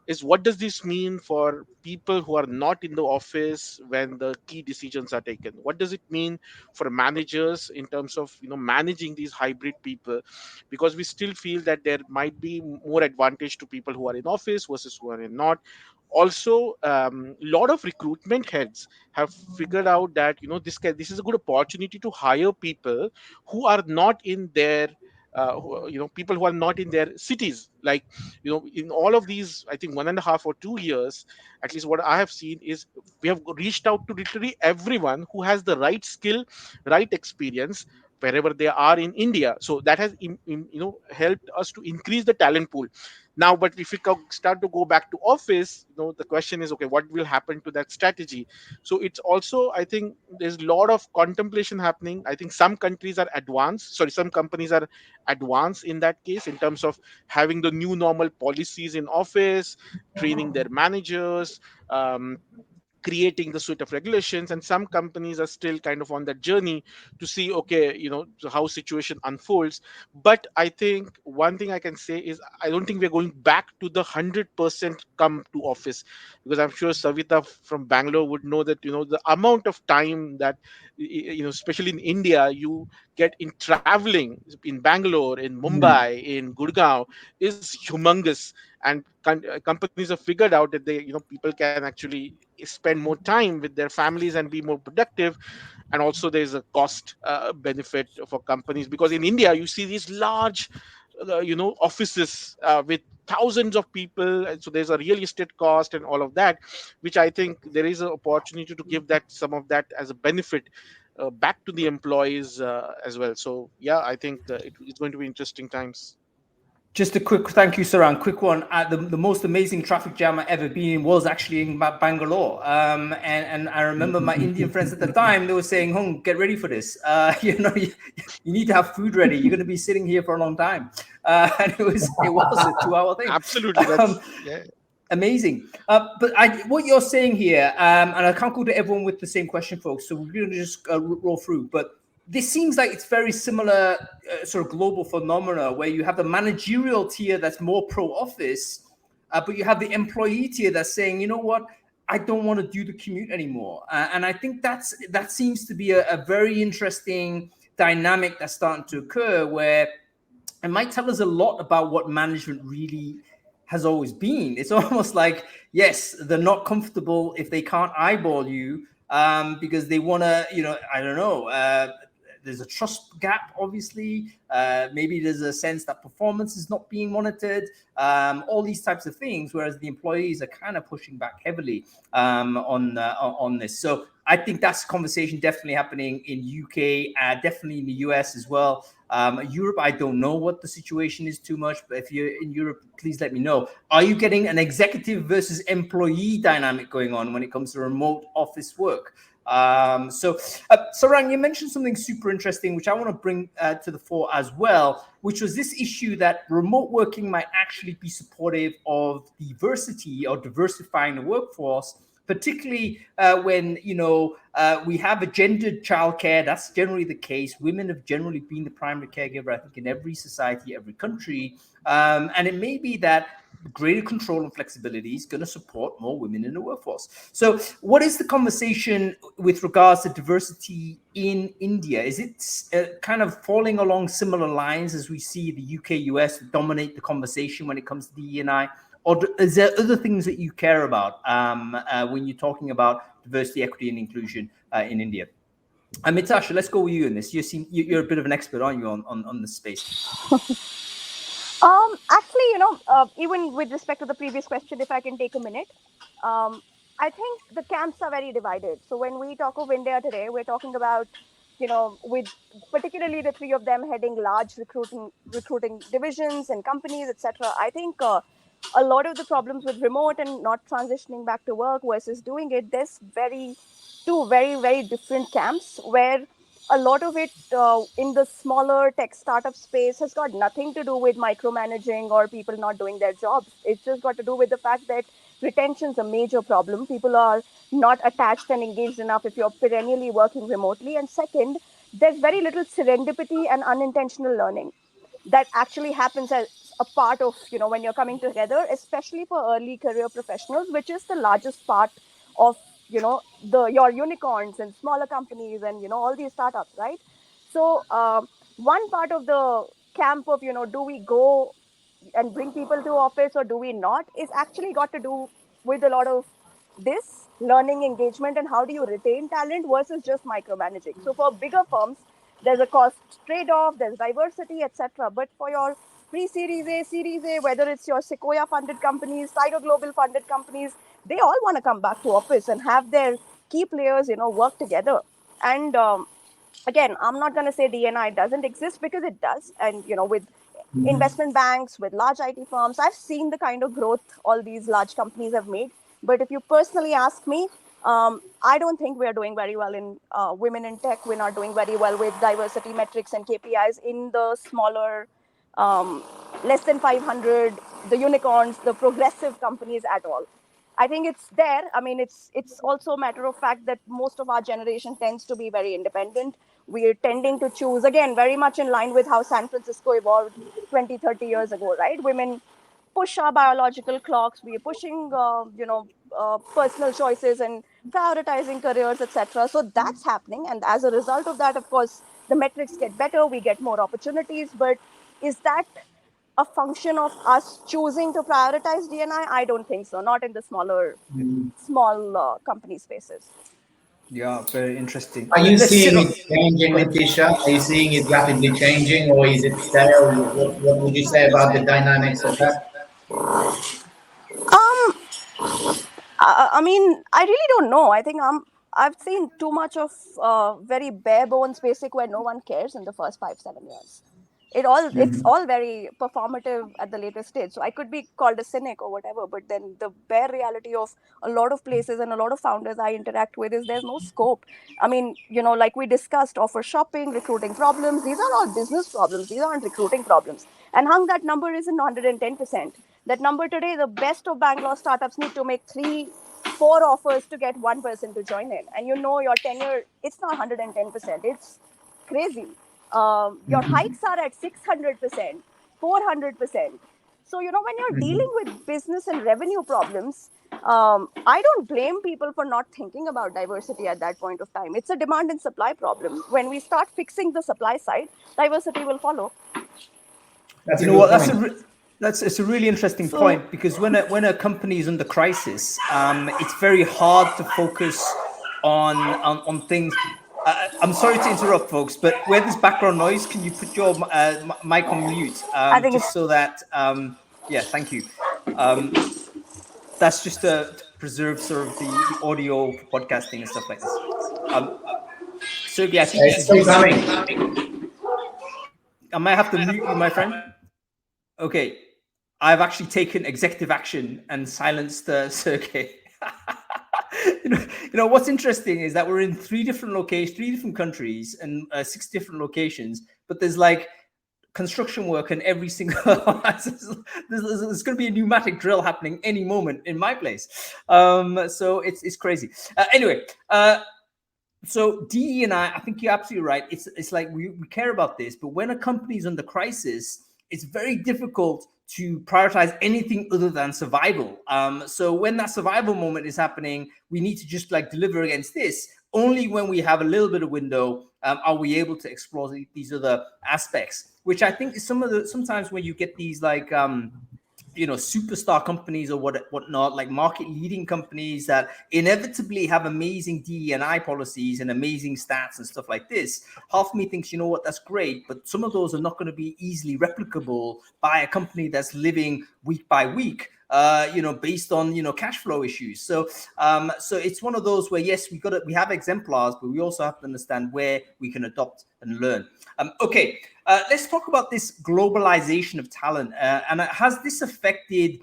is what does this mean for people who are not in the office when the key decisions are taken? What does it mean for managers in terms of managing these hybrid people? Because we still feel that there might be more advantage to people who are in office versus who are in not. Also, lot of recruitment heads have figured out that this is a good opportunity to hire people who are not in their people who are not in their cities. Like, in all of these, I think 1.5 or 2 years, at least what I have seen is we have reached out to literally everyone who has the right skill, right experience, wherever they are in India. So that has helped us to increase the talent pool. Now, but if we start to go back to office, the question is, okay, what will happen to that strategy? So it's also, I think there's a lot of contemplation happening. I think some countries are advanced, sorry, some companies are advanced in that case, in terms of having the new normal policies in office, training their managers, creating the suite of regulations. And some companies are still kind of on that journey to see, okay, how situation unfolds. But I think one thing I can say is, I don't think we're going back to the 100% come to office, because I'm sure Savita from Bangalore would know that the amount of time that especially in India you get in traveling in Bangalore, in Mumbai, in Gurgaon, is humongous. And companies have figured out that people can actually spend more time with their families and be more productive. And also there's a cost benefit for companies, because in India you see these large offices with thousands of people, and so there's a real estate cost and all of that, which I think there is an opportunity to give that, some of that as a benefit back to the employees as well. So yeah, I think it's going to be interesting times. Just a quick thank you, Saran. Quick one. The most amazing traffic jam I ever been in was actually in Bangalore. And I remember my Indian friends at the time, they were saying, "Hung, get ready for this. You need to have food ready. You're going to be sitting here for a long time." And it was a 2-hour thing. Absolutely, that's yeah. Amazing. But what you're saying here, and I can't go to everyone with the same question, folks. So we're going to just roll through. But this seems like it's very similar sort of global phenomena where you have the managerial tier that's more pro-office, but you have the employee tier that's saying, you know what, I don't want to do the commute anymore. And I think that seems to be a very interesting dynamic that's starting to occur, where it might tell us a lot about what management really has always been. It's almost like, yes, they're not comfortable if they can't eyeball you because they want to, I don't know, there's a trust gap, obviously. Maybe there's a sense that performance is not being monitored, all these types of things, whereas the employees are kind of pushing back heavily on this. So I think that's a conversation definitely happening in UK, definitely in the US as well. Europe, I don't know what the situation is too much, but if you're in Europe, please let me know. Are you getting an executive versus employee dynamic going on when it comes to remote office work? So Sarang, you mentioned something super interesting, which I want to bring to the fore as well, which was this issue that remote working might actually be supportive of diversity or diversifying the workforce, particularly when, we have a gendered childcare. That's generally the case. Women have generally been the primary caregiver, I think, in every society, every country. And it may be that greater control and flexibility is going to support more women in the workforce. So what is the conversation with regards to diversity in India? Is it kind of falling along similar lines as we see the UK, US dominate the conversation when it comes to DE&I? Or is there other things that you care about when you're talking about diversity, equity, and inclusion in India? Mitasha, let's go with you in this. You're a bit of an expert, aren't you, on this space? Actually, even with respect to the previous question, if I can take a minute, I think the camps are very divided. So when we talk of India today, we're talking about, with particularly the three of them heading large recruiting divisions and companies, etc. I think a lot of the problems with remote and not transitioning back to work versus doing it, there's two very, very different camps where a lot of it in the smaller tech startup space has got nothing to do with micromanaging or people not doing their jobs. It's just got to do with the fact that retention is a major problem. People are not attached and engaged enough if you're perennially working remotely. And second, there's very little serendipity and unintentional learning that actually happens a part of, when you're coming together, especially for early career professionals, which is the largest part of, your unicorns and smaller companies and, all these startups, right? So one part of the camp of, do we go and bring people to office or do we not, is actually got to do with a lot of this learning engagement and how do you retain talent versus just micromanaging. So for bigger firms, there's a cost trade-off, there's diversity, etc. But for your pre-series A, series A, whether it's your Sequoia funded companies, Tiger Global funded companies, they all want to come back to office and have their key players, work together. And again, I'm not going to say DE&I doesn't exist, because it does. And, with investment banks, with large IT firms, I've seen the kind of growth all these large companies have made. But if you personally ask me, I don't think we're doing very well in women in tech. We're not doing very well with diversity metrics and KPIs in the smaller, less than 500, the unicorns, the progressive companies at all. I think it's there. I mean, it's also a matter of fact that most of our generation tends to be very independent. We're tending to choose, again, very much in line with how San Francisco evolved 20, 30 years ago, right? Women push our biological clocks. We are pushing, personal choices and prioritizing careers, etc. So that's happening. And as a result of that, of course, the metrics get better. We get more opportunities. But is that a function of us choosing to prioritize DNI? I don't think so. Not in the small company spaces. Yeah, very interesting. Are you seeing it changing, Natisha? Are you seeing it rapidly changing, or is it stale? What would you say about the dynamics of that? I mean, I really don't know. I think I've seen too much of very bare bones basic where no one cares in the first 5-7 years. It's all very performative at the later stage. So I could be called a cynic or whatever, but then the bare reality of a lot of places and a lot of founders I interact with is there's no scope. I mean, like we discussed, offer shopping, recruiting problems, these are all business problems. These aren't recruiting problems. And Hung, that number isn't 110%. That number today, the best of Bangalore startups need to make 3-4 offers to get one person to join in. And your tenure, it's not 110%. It's crazy. Your hikes are at 600%, 400%. So, when you're dealing with business and revenue problems, I don't blame people for not thinking about diversity at that point of time. It's a demand and supply problem. When we start fixing the supply side, diversity will follow. That's it's a really interesting point, because when a company is under crisis, it's very hard to focus on things. I'm sorry to interrupt, folks, but where there's background noise, can you put your mic on mute? I think just so that, yeah, thank you. That's just to preserve sort of the audio for podcasting and stuff like this. Sergey, I think this is still coming. I might have to mute you, my friend. Okay, I've actually taken executive action and silenced Sergey. What's interesting is that we're in 3 different locations, 3 different countries, and 6 different locations. But there's like construction work in every single. there's going to be a pneumatic drill happening any moment in my place. So it's crazy. Anyway. So DE&I, I think you're absolutely right. It's like we care about this, but when a company is under crisis, it's very difficult to prioritize anything other than survival. So when that survival moment is happening, we need to just like deliver against this. Only when we have a little bit of window are we able to explore these other aspects, which I think is sometimes when you get these like superstar companies or whatnot, like market leading companies that inevitably have amazing DE&I policies and amazing stats and stuff like this. Half of me thinks, that's great, but some of those are not going to be easily replicable by a company that's living week by week, based on, cash flow issues. So it's one of those where, yes, we have exemplars, but we also have to understand where we can adopt and learn. Okay, let's talk about this globalization of talent. And has this affected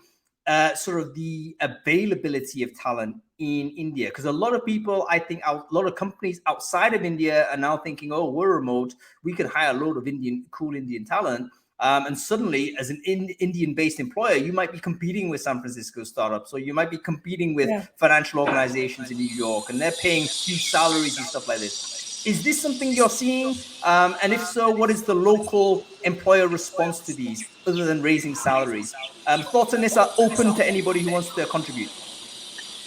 sort of the availability of talent in India? Because a lot of people, I think, a lot of companies outside of India are now thinking, oh, we're remote, we can hire a load of cool Indian talent. And suddenly, as an Indian-based employer, you might be competing with San Francisco startups, or you might be competing with financial organizations in New York, and they're paying huge salaries and stuff like this. Is this something you're seeing? And if so, what is the local employer response to these, other than raising salaries? Thoughts on this are open to anybody who wants to contribute.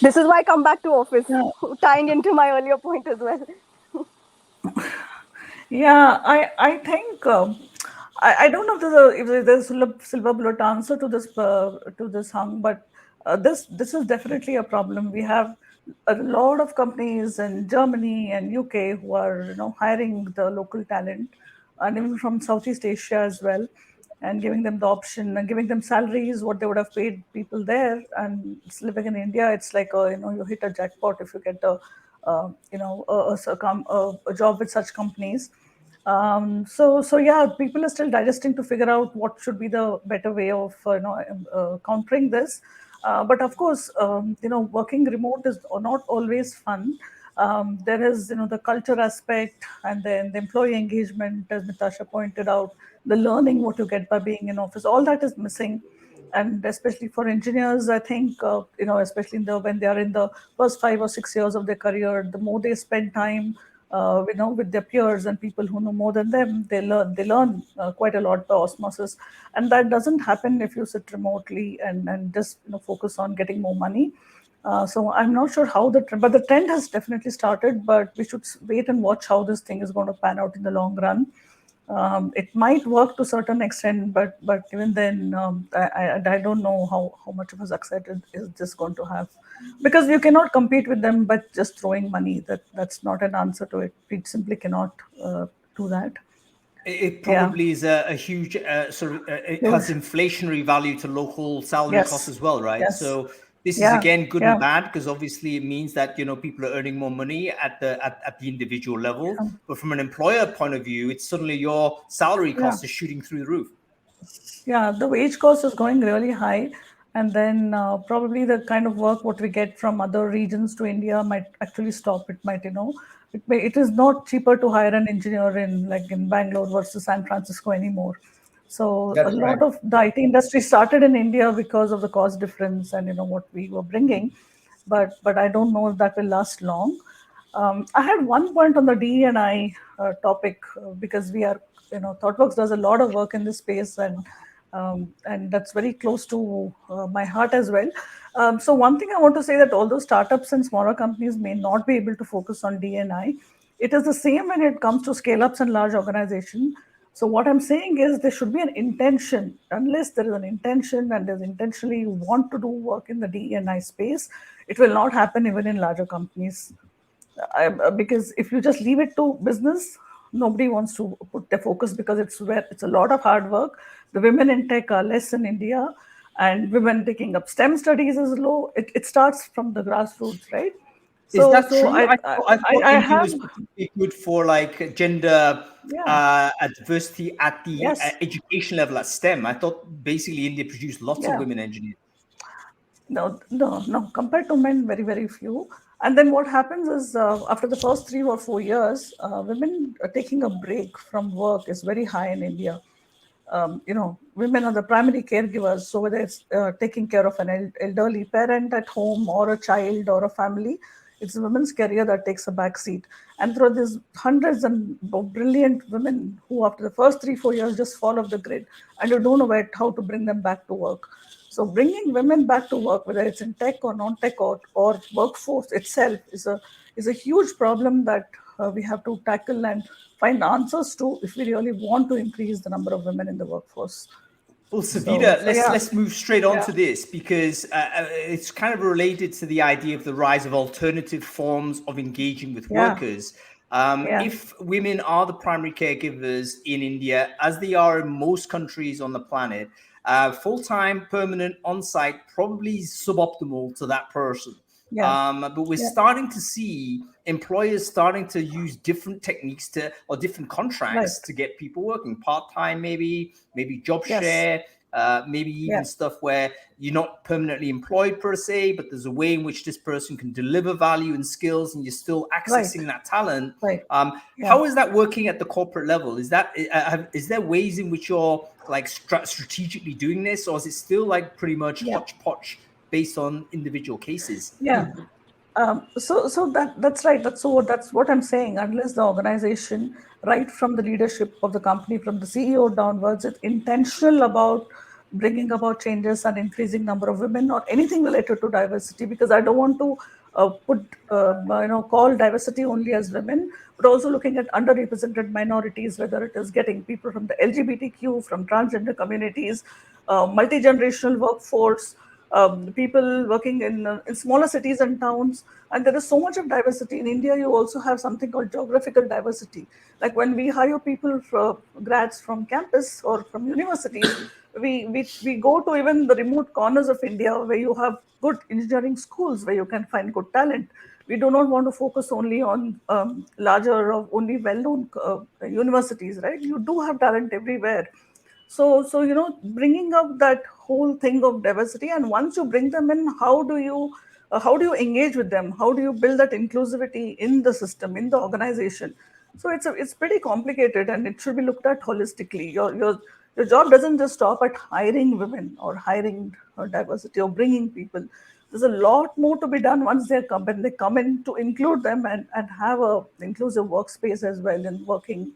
This is why I come back to office, Yeah. tying into my earlier point as well. Yeah, I think I don't know if there's a silver bullet answer to this hung, but this is definitely a problem. We have a lot of companies in Germany and UK who are hiring the local talent, and even from Southeast Asia as well, and giving them the option and giving them salaries what they would have paid people there. And living in India, it's like you hit a jackpot if you get a job with such companies. So yeah, people are still digesting to figure out what should be the better way of countering this. But of course, working remote is not always fun. There is the culture aspect, and then the employee engagement, as Natasha pointed out, the learning what you get by being in office. All that is missing. And especially for engineers, I think especially when they are in the first 5 or 6 years of their career, the more they spend time with their peers and people who know more than them, they learn quite a lot by osmosis. And that doesn't happen if you sit remotely and just focus on getting more money. So I'm not sure how but the trend has definitely started, but we should wait and watch how this thing is going to pan out in the long run. It might work to a certain extent, but even then, I don't know how much of a success is this going to have, because you cannot compete with them by just throwing money. That's not an answer to it. We simply cannot do that. It probably is a huge it has inflationary value to local salary costs as well, right? Yes. So this is again good and bad, because obviously it means that people are earning more money at the individual level. But from an employer point of view, it's suddenly your salary costs are shooting through the roof. Yeah, the wage cost is going really high, and then probably the kind of work what we get from other regions to India might actually stop. It is not cheaper to hire an engineer in Bangalore versus San Francisco anymore. So That's a lot of the IT industry started in India because of the cost difference and what we were bringing, but I don't know if that will last long. I had one point on the DE&I topic, because we are, ThoughtWorks does a lot of work in this space, and that's very close to my heart as well. So one thing I want to say, that although startups and smaller companies may not be able to focus on DE&I, it is the same when it comes to scale-ups and large organizations. So what I'm saying is there should be an intention. Unless there is an intention and there's intentionally you want to do work in the DE&I space, it will not happen even in larger companies. Because if you just leave it to business, nobody wants to put their focus, because it's a lot of hard work. The women in tech are less in India, and women taking up STEM studies is low. It starts from the grassroots, right? Is that true? I thought India have, was particularly good for like gender diversity at the education level at STEM. I thought basically India produced lots of women engineers. No. Compared to men, very, very few. And then what happens is after the first 3 or 4 years, women taking a break from work is very high in India. Women are the primary caregivers. So whether it's taking care of an elderly parent at home or a child or a family, it's a women's career that takes a back seat. And there are these hundreds of brilliant women who after the first 3-4 years just fall off the grid, and you don't know how to bring them back to work. So bringing women back to work, whether it's in tech or non-tech or workforce itself, is a huge problem that we have to tackle and find answers to if we really want to increase the number of women in the workforce. Well, Savita, let's move straight on to this, because it's kind of related to the idea of the rise of alternative forms of engaging with workers. If women are the primary caregivers in India, as they are in most countries on the planet, full-time, permanent, on-site, probably suboptimal to that person. But we're starting to see employers starting to use different techniques or different contracts to get people working part-time, maybe job share, maybe even stuff where you're not permanently employed per se, but there's a way in which this person can deliver value and skills, and you're still accessing that talent. How is that working at the corporate level? Is there ways in which you're like strategically doing this, or is it still like pretty much hodgepodge based on individual cases? So that's right. That's what I'm saying. Unless the organization, right from the leadership of the company, from the CEO downwards, is intentional about bringing about changes and increasing number of women or anything related to diversity, because I don't want to call diversity only as women, but also looking at underrepresented minorities, whether it is getting people from the LGBTQ, from transgender communities, multi-generational workforce, people working in smaller cities and towns. And there is so much of diversity. In India, you also have something called geographical diversity. Like when we hire people for grads from campus or from universities, we go to even the remote corners of India where you have good engineering schools, where you can find good talent. We do not want to focus only on larger or only well-known universities, right? You do have talent everywhere. So bringing up that whole thing of diversity, and once you bring them in, how do you engage with them? How do you build that inclusivity in the system, in the organization? So it's pretty complicated, and it should be looked at holistically. Your job doesn't just stop at hiring women or hiring diversity or bringing people. There's a lot more to be done once when they come in, to include them and have a inclusive workspace as well, and working,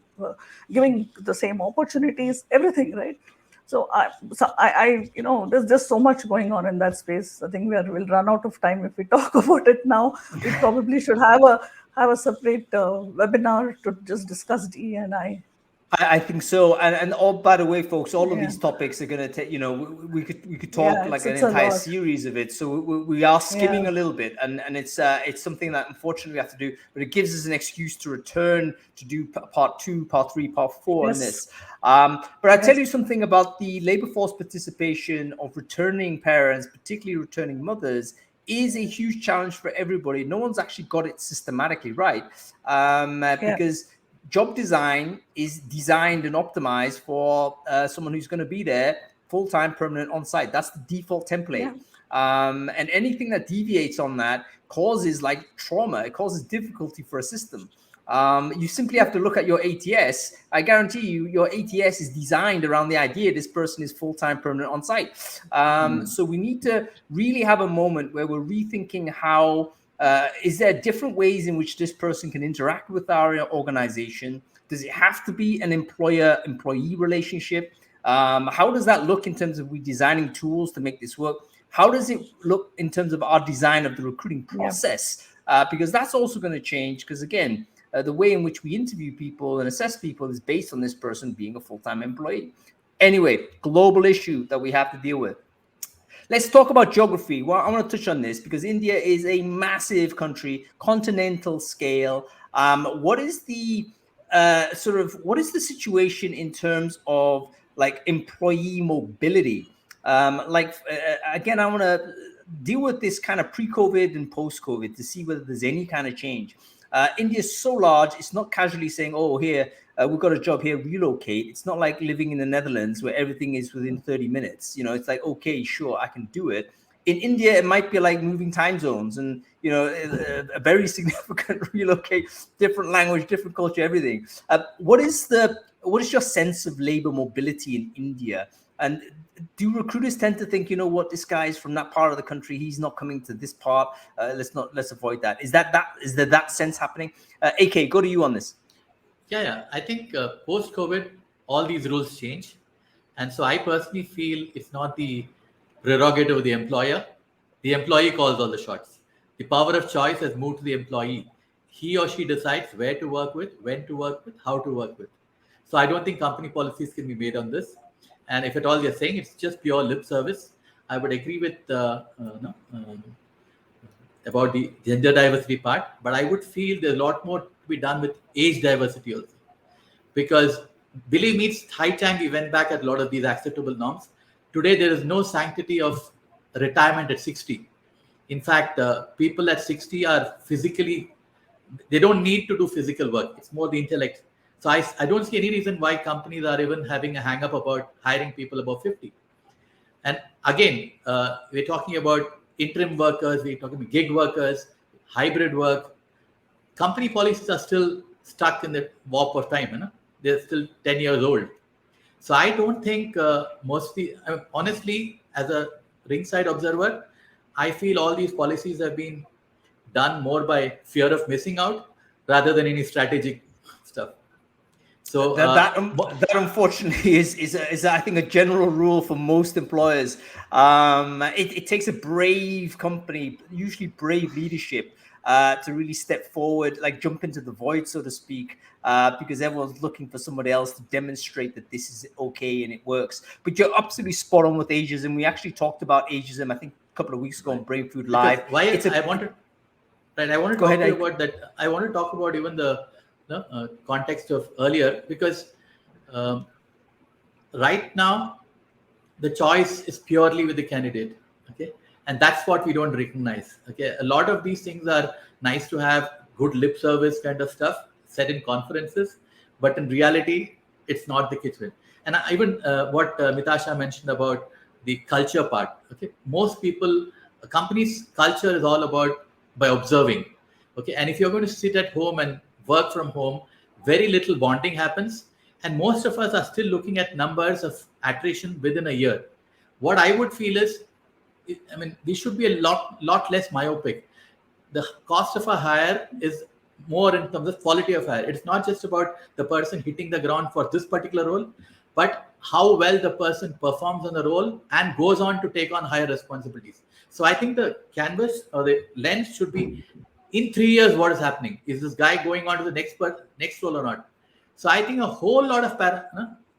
giving the same opportunities, everything, right? There's just so much going on in that space. I think we'll run out of time if we talk about it now. We probably should have a separate webinar to just discuss DE&I. I think so, and by the way, folks, all of these topics are going to take. We could talk like an entire series of it. So we are skimming a little bit, and it's something that unfortunately we have to do, but it gives us an excuse to return to do part 2, part 3, part 4 on this. But I tell you something about the labor force participation of returning parents, particularly returning mothers, is a huge challenge for everybody. No one's actually got it systematically right, because job design is designed and optimized for someone who's going to be there full-time, permanent, on-site. That's the default template. And anything that deviates on that causes like trauma. It causes difficulty for a system. You simply have to look at your ATS. I guarantee you, your ATS is designed around the idea this person is full-time, permanent, on-site. So we need to really have a moment where we're rethinking how is there different ways in which this person can interact with our organization? Does it have to be an employer-employee relationship? How does that look in terms of we designing tools to make this work? How does it look in terms of our design of the recruiting process? Because that's also going to change, because again, the way in which we interview people and assess people is based on this person being a full-time employee. Anyway, global issue that we have to deal with. Let's talk about geography. Well, I want to touch on this because India is a massive country, continental scale. What is the situation in terms of like employee mobility? Again, I want to deal with this kind of pre-COVID and post-COVID to see whether there's any kind of change. India is so large, it's not casually saying, oh, here, we've got a job here, relocate. It's not like living in the Netherlands where everything is within 30 minutes. It's like, okay, sure, I can do it. In India, it might be like moving time zones and, a very significant relocate, different language, different culture, everything. What is your sense of labor mobility in India? And do recruiters tend to think, this guy is from that part of the country, he's not coming to this part, let's avoid that. Is there that sense happening? AK, go to you on this. Yeah. I think post-COVID, all these rules change. And so I personally feel it's not the prerogative of the employer. The employee calls all the shots. The power of choice has moved to the employee. He or she decides where to work with, when to work with, how to work with. So I don't think company policies can be made on this. And if at all you're saying it's just pure lip service, I would agree with about the gender diversity part, but I would feel there's a lot more to be done with age diversity also. Because believe me, it's high time we went back at a lot of these acceptable norms. Today, there is no sanctity of retirement at 60. In fact, people at 60 are they don't need to do physical work. It's more the intellect. So I don't see any reason why companies are even having a hang-up about hiring people above 50. And again, we're talking about interim workers, we're talking about gig workers, hybrid work. Company policies are still stuck in the warp of time. They're still 10 years old. So I don't think honestly, as a ringside observer, I feel all these policies have been done more by fear of missing out rather than any strategic stuff. So that unfortunately is I think a general rule for most employers. It takes a brave company, usually brave leadership, to really step forward, like jump into the void, so to speak, because everyone's looking for somebody else to demonstrate that this is okay and it works. But you're absolutely spot on with ageism. We actually talked about ageism, I think, a couple of weeks ago on Brainfood Live. I want to talk to you about that. I want to talk about even the context of earlier, because right now the choice is purely with the candidate. Okay, and that's what we don't recognize. Okay, a lot of these things are nice to have, good lip service kind of stuff said in conferences, but in reality it's not the kitchen. And even what Mitasha mentioned about the culture part. Okay, most people, a company's culture is all about by observing. Okay, and if you're going to sit at home and work from home, very little bonding happens, and most of us are still looking at numbers of attrition within a year. What I would feel is, I mean, we should be a lot less myopic. The cost of a hire is more in terms of quality of hire. It's not just about the person hitting the ground for this particular role, but how well the person performs on the role and goes on to take on higher responsibilities. So I think the canvas or the lens should be, in 3 years, what is happening? Is this guy going on to the next role or not? So I think a whole lot of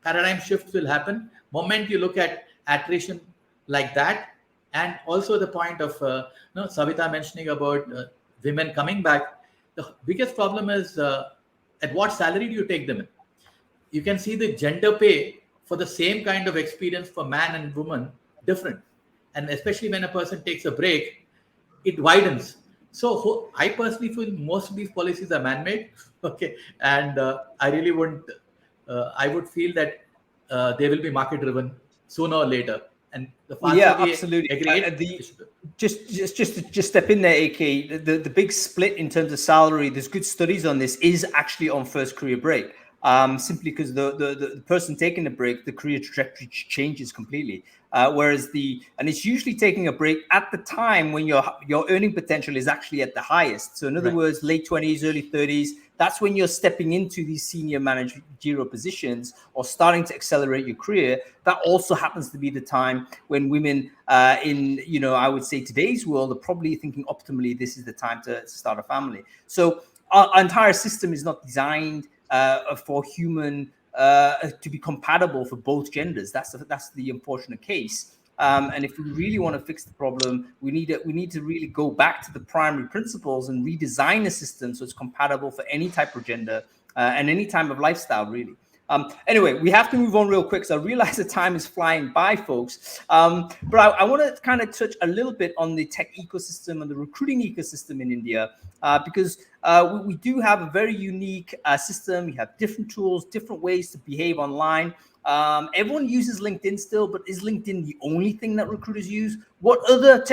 paradigm shifts will happen moment you look at attrition like that. And also the point of Savita mentioning about women coming back. The biggest problem is at what salary do you take them in? You can see the gender pay for the same kind of experience for man and woman different. And especially when a person takes a break, it widens. So I personally feel most of these policies are man-made. Okay, and I really wouldn't. I would feel that they will be market-driven sooner or later. And the faster absolutely. Just step in there, AK. The big split in terms of salary, there's good studies on this, is actually on first career break. Simply because the person taking the break, the career trajectory changes completely. Whereas and it's usually taking a break at the time when your earning potential is actually at the highest. So in other words, late 20s, early 30s, that's when you're stepping into these senior managerial positions or starting to accelerate your career. That also happens to be the time when women in, I would say today's world are probably thinking optimally, this is the time to start a family. So our entire system is not designed for human to be compatible for both genders. That's the unfortunate case. And if we really want to fix the problem, we need to really go back to the primary principles and redesign the system so it's compatible for any type of gender and any type of lifestyle, really. Anyway, we have to move on real quick. So I realize the time is flying by, folks. But I want to kind of touch a little bit on the tech ecosystem and the recruiting ecosystem in India, because we do have a very unique system. We have different tools, different ways to behave online. Everyone uses LinkedIn still, but is LinkedIn the only thing that recruiters use? What other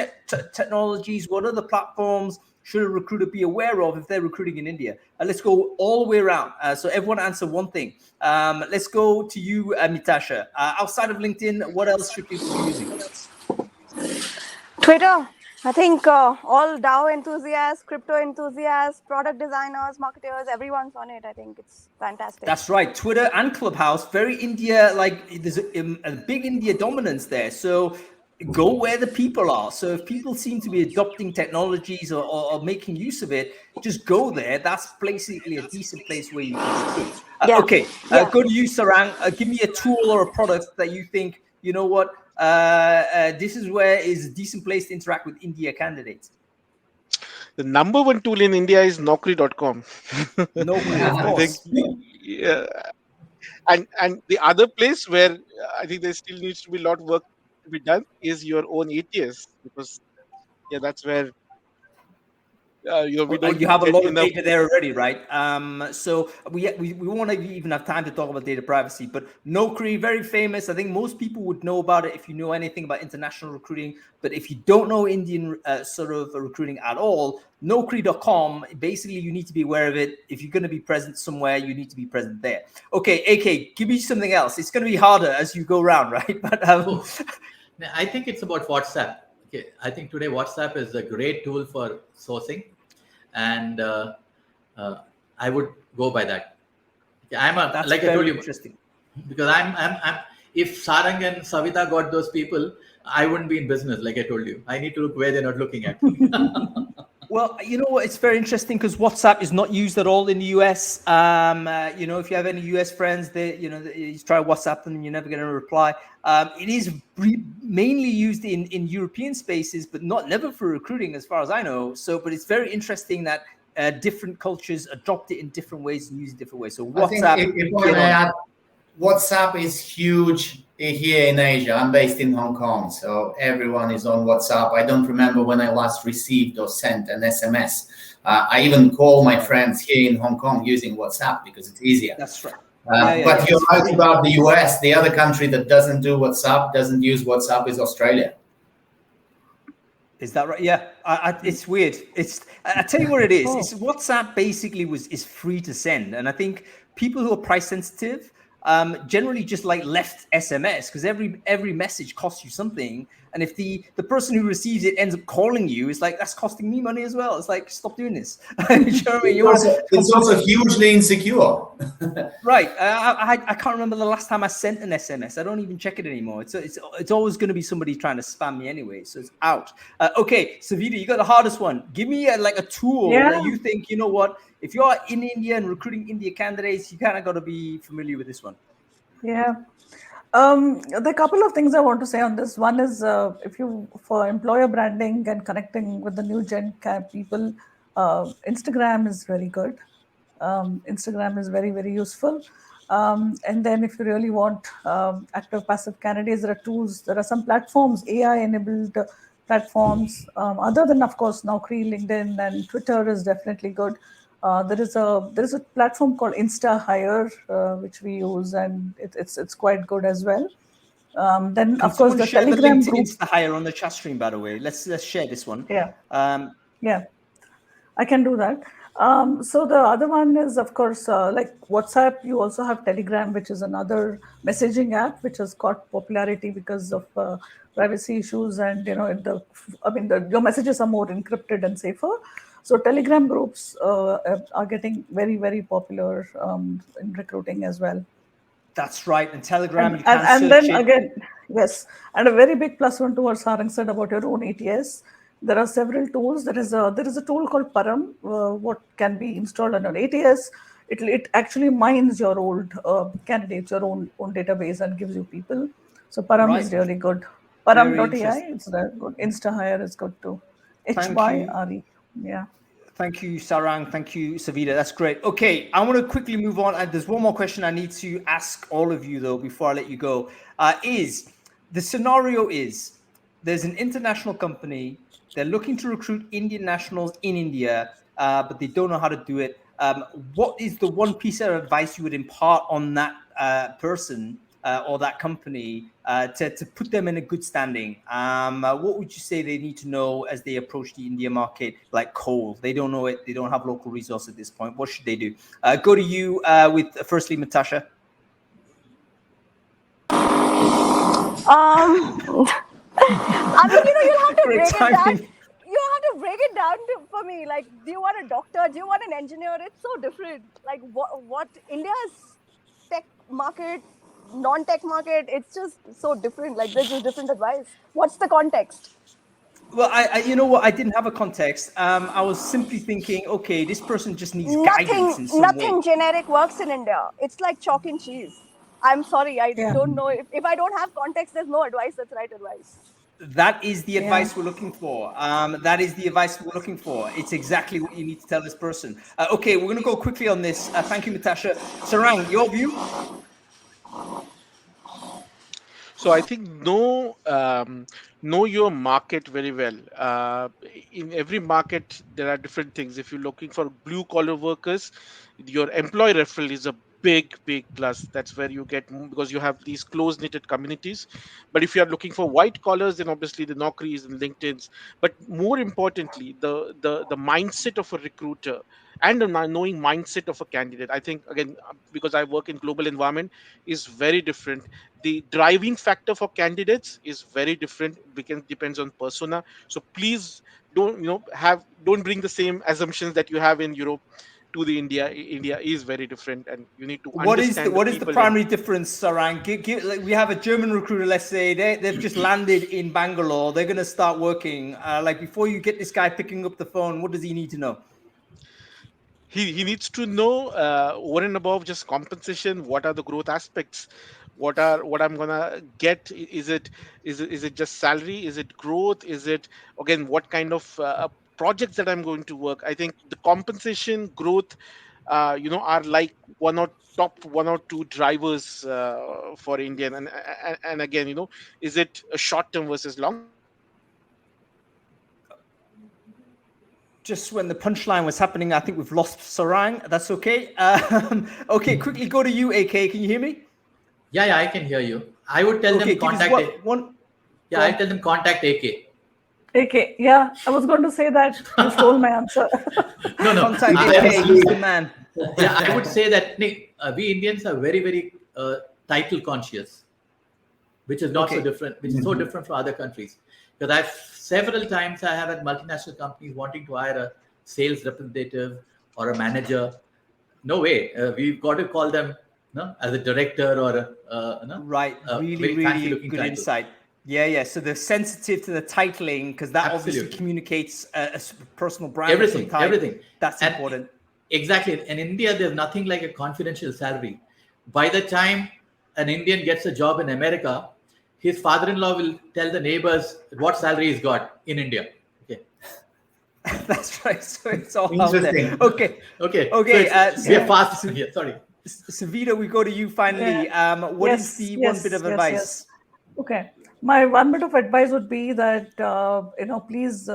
technologies, what other platforms should a recruiter be aware of if they're recruiting in India? Let's go all the way around. So everyone answer one thing. Let's go to you, Mitasha. Outside of LinkedIn, what else should people be using? Twitter. I think all DAO enthusiasts, crypto enthusiasts, product designers, marketers, everyone's on it. I think it's fantastic. That's right. Twitter and Clubhouse, very India, like there's a big India dominance there. So go where the people are. So if people seem to be adopting technologies or making use of it, just go there. That's basically a decent place where you can recruit. Okay, go to you, Sarang. Give me a tool or a product that you think, you know what, this is where is a decent place to interact with India candidates. The number one tool in India is Naukri.com. Naukri, of course. Yeah. And the other place where I think there still needs to be a lot of work to be done is your own ATS, because that's where we don't. You have a lot of data there already, right? So we won't even have time to talk about data privacy, but Naukri, very famous. I think most people would know about it if you know anything about international recruiting. But if you don't know Indian sort of recruiting at all, Naukri.com, basically you need to be aware of it. If you're going to be present somewhere, you need to be present there. Okay, AK, give me something else. It's going to be harder as you go around, right? But I think it's about WhatsApp. Okay, I think today WhatsApp is a great tool for sourcing. and I would go by that. Okay, I'm a That's like I told very you, interesting. because I'm if Sarang and Savita got those people, I wouldn't be in business. Like I told you, I need to look where they're not looking at. Well, you know what? It's very interesting because WhatsApp is not used at all in the US. You know, if you have any US friends, you try WhatsApp and you're never going to reply. It is mainly used in European spaces, but never for recruiting, as far as I know. So, but it's very interesting that different cultures adopt it in different ways and use it different ways. So, I think WhatsApp, if I get may on it. add, WhatsApp is huge here in Asia. I'm based in Hong Kong, so everyone is on WhatsApp. I don't remember when I last received or sent an SMS. I even call my friends here in Hong Kong using WhatsApp because it's easier. That's right. But you're right about the US. The other country that doesn't do WhatsApp, doesn't use WhatsApp, is Australia. Is that right? Yeah, it's weird. I tell you what it is. Oh. It's WhatsApp basically is free to send, and I think people who are price sensitive generally just like left SMS because every message costs you something, and if the person who receives it ends up calling you, it's like that's costing me money as well. It's like stop doing this. You know what I mean? It's also hugely insecure. Right. I can't remember the last time I sent an SMS. I don't even check it anymore. It's always going to be somebody trying to spam me anyway. So it's out. Okay, Savita, you got the hardest one. Give me a tool that you think, you know what, if you're in India and recruiting India candidates, you kind of got to be familiar with this one. Yeah. There are a couple of things I want to say on this. One is for employer branding and connecting with the new gen people, Instagram is very good. Instagram is very, very useful. And then if you really want active passive candidates, there are tools, there are some platforms, AI enabled platforms, other than of course Naukri, LinkedIn, and Twitter is definitely good. There is a platform called Insta Hire, which we use, and it's quite good as well. Then of course the Telegram group. Insta Hire on the chat stream, by the way. Let's share this one. Yeah. Yeah, I can do that. So the other one is, of course, like WhatsApp. You also have Telegram, which is another messaging app, which has got popularity because of privacy issues, and your messages are more encrypted and safer. So Telegram groups are getting very, very popular in recruiting as well. That's right. And Telegram, you can search then it. Again, yes. And a very big plus one to what Sarang said about your own ATS. There are several tools. There is a tool called Param, what can be installed on your ATS. It actually mines your old candidates, your own database, and gives you people. So Param is really good. Param.ai, it's very good. InstaHire is good too. HYRE. Yeah. Thank you, Sarang. Thank you, Savita. That's great. Okay, I want to quickly move on. There's one more question I need to ask all of you, though, before I let you go. The scenario is there's an international company. They're looking to recruit Indian nationals in India, but they don't know how to do it. What is the one piece of advice you would impart on that person or that company to put them in a good standing? What would you say they need to know as they approach the India market like cold? They don't know it. They don't have local resources at this point. What should they do? Go to you with firstly, Natasha. I mean, you'll have to break it down. You have to break it down for me. Like, do you want a doctor? Do you want an engineer? It's so different. Like, what India's tech market, non-tech market, it's just so different. Like, there's just different advice. What's the context? Well, you know what? I didn't have a context. I was simply thinking, okay, this person just needs guidance in some Nothing way. generic works in India. It's like chalk and cheese. I'm sorry, I don't know. If I don't have context, there's no advice that's right advice. That is the advice we're looking for. That is the advice we're looking for. It's exactly what you need to tell this person. Okay, we're going to go quickly on this. Thank you, Natasha. Sarang, your view? So I think know your market very well. In every market, there are different things. If you're looking for blue collar workers, your employee referral is a big plus. That's where you get, because you have these close knitted communities. But if you are looking for white collars, then obviously the Naukris and LinkedIn's. But more importantly, the mindset of a recruiter and the knowing mindset of a candidate, I think, again, because I work in global environment, is very different. the driving factor for candidates is very different. Depends on persona. So please don't bring the same assumptions that you have in Europe to the India. India is very different, and you need to understand what is the people. primary difference, Sarang? Like we have a German recruiter, let's say they've just landed in Bangalore, they're going to start working. Like before you get this guy picking up the phone, what does he need to know? He needs to know over and above just compensation. What are the growth aspects? What I'm gonna get? Is it just salary? Is it growth? Is it, again, what kind of projects that I'm going to work? I think the compensation, growth, are like top one or two drivers for Indian. And again, is it a short term versus long term? Just when the punchline was happening, I think we've lost Sarang. That's okay. Okay, quickly go to you, AK. Can you hear me? Yeah, I can hear you. I would tell them contact. I tell them contact AK. AK, yeah, I was going to say that. You stole my answer. No. Contact AK. He's the man. Yeah, I would say that we Indians are very, very title conscious, which is not so different. Which is so different from other countries. Because several times I have had multinational companies wanting to hire a sales representative or a manager. No way. We've got to call them as a director or right. Really good title. Insight. Yeah. So they're sensitive to the titling because that obviously communicates a personal brand. Everything. That's important. Exactly. In India, there's nothing like a confidential salary. By the time an Indian gets a job in America, his father-in-law will tell the neighbors what salary he's got in India. Okay. That's right. So it's all out there. Okay. So we're fast. Yeah, sorry. Savita, we go to you finally. What is the one bit of advice? Yes. Okay. My one bit of advice would be that please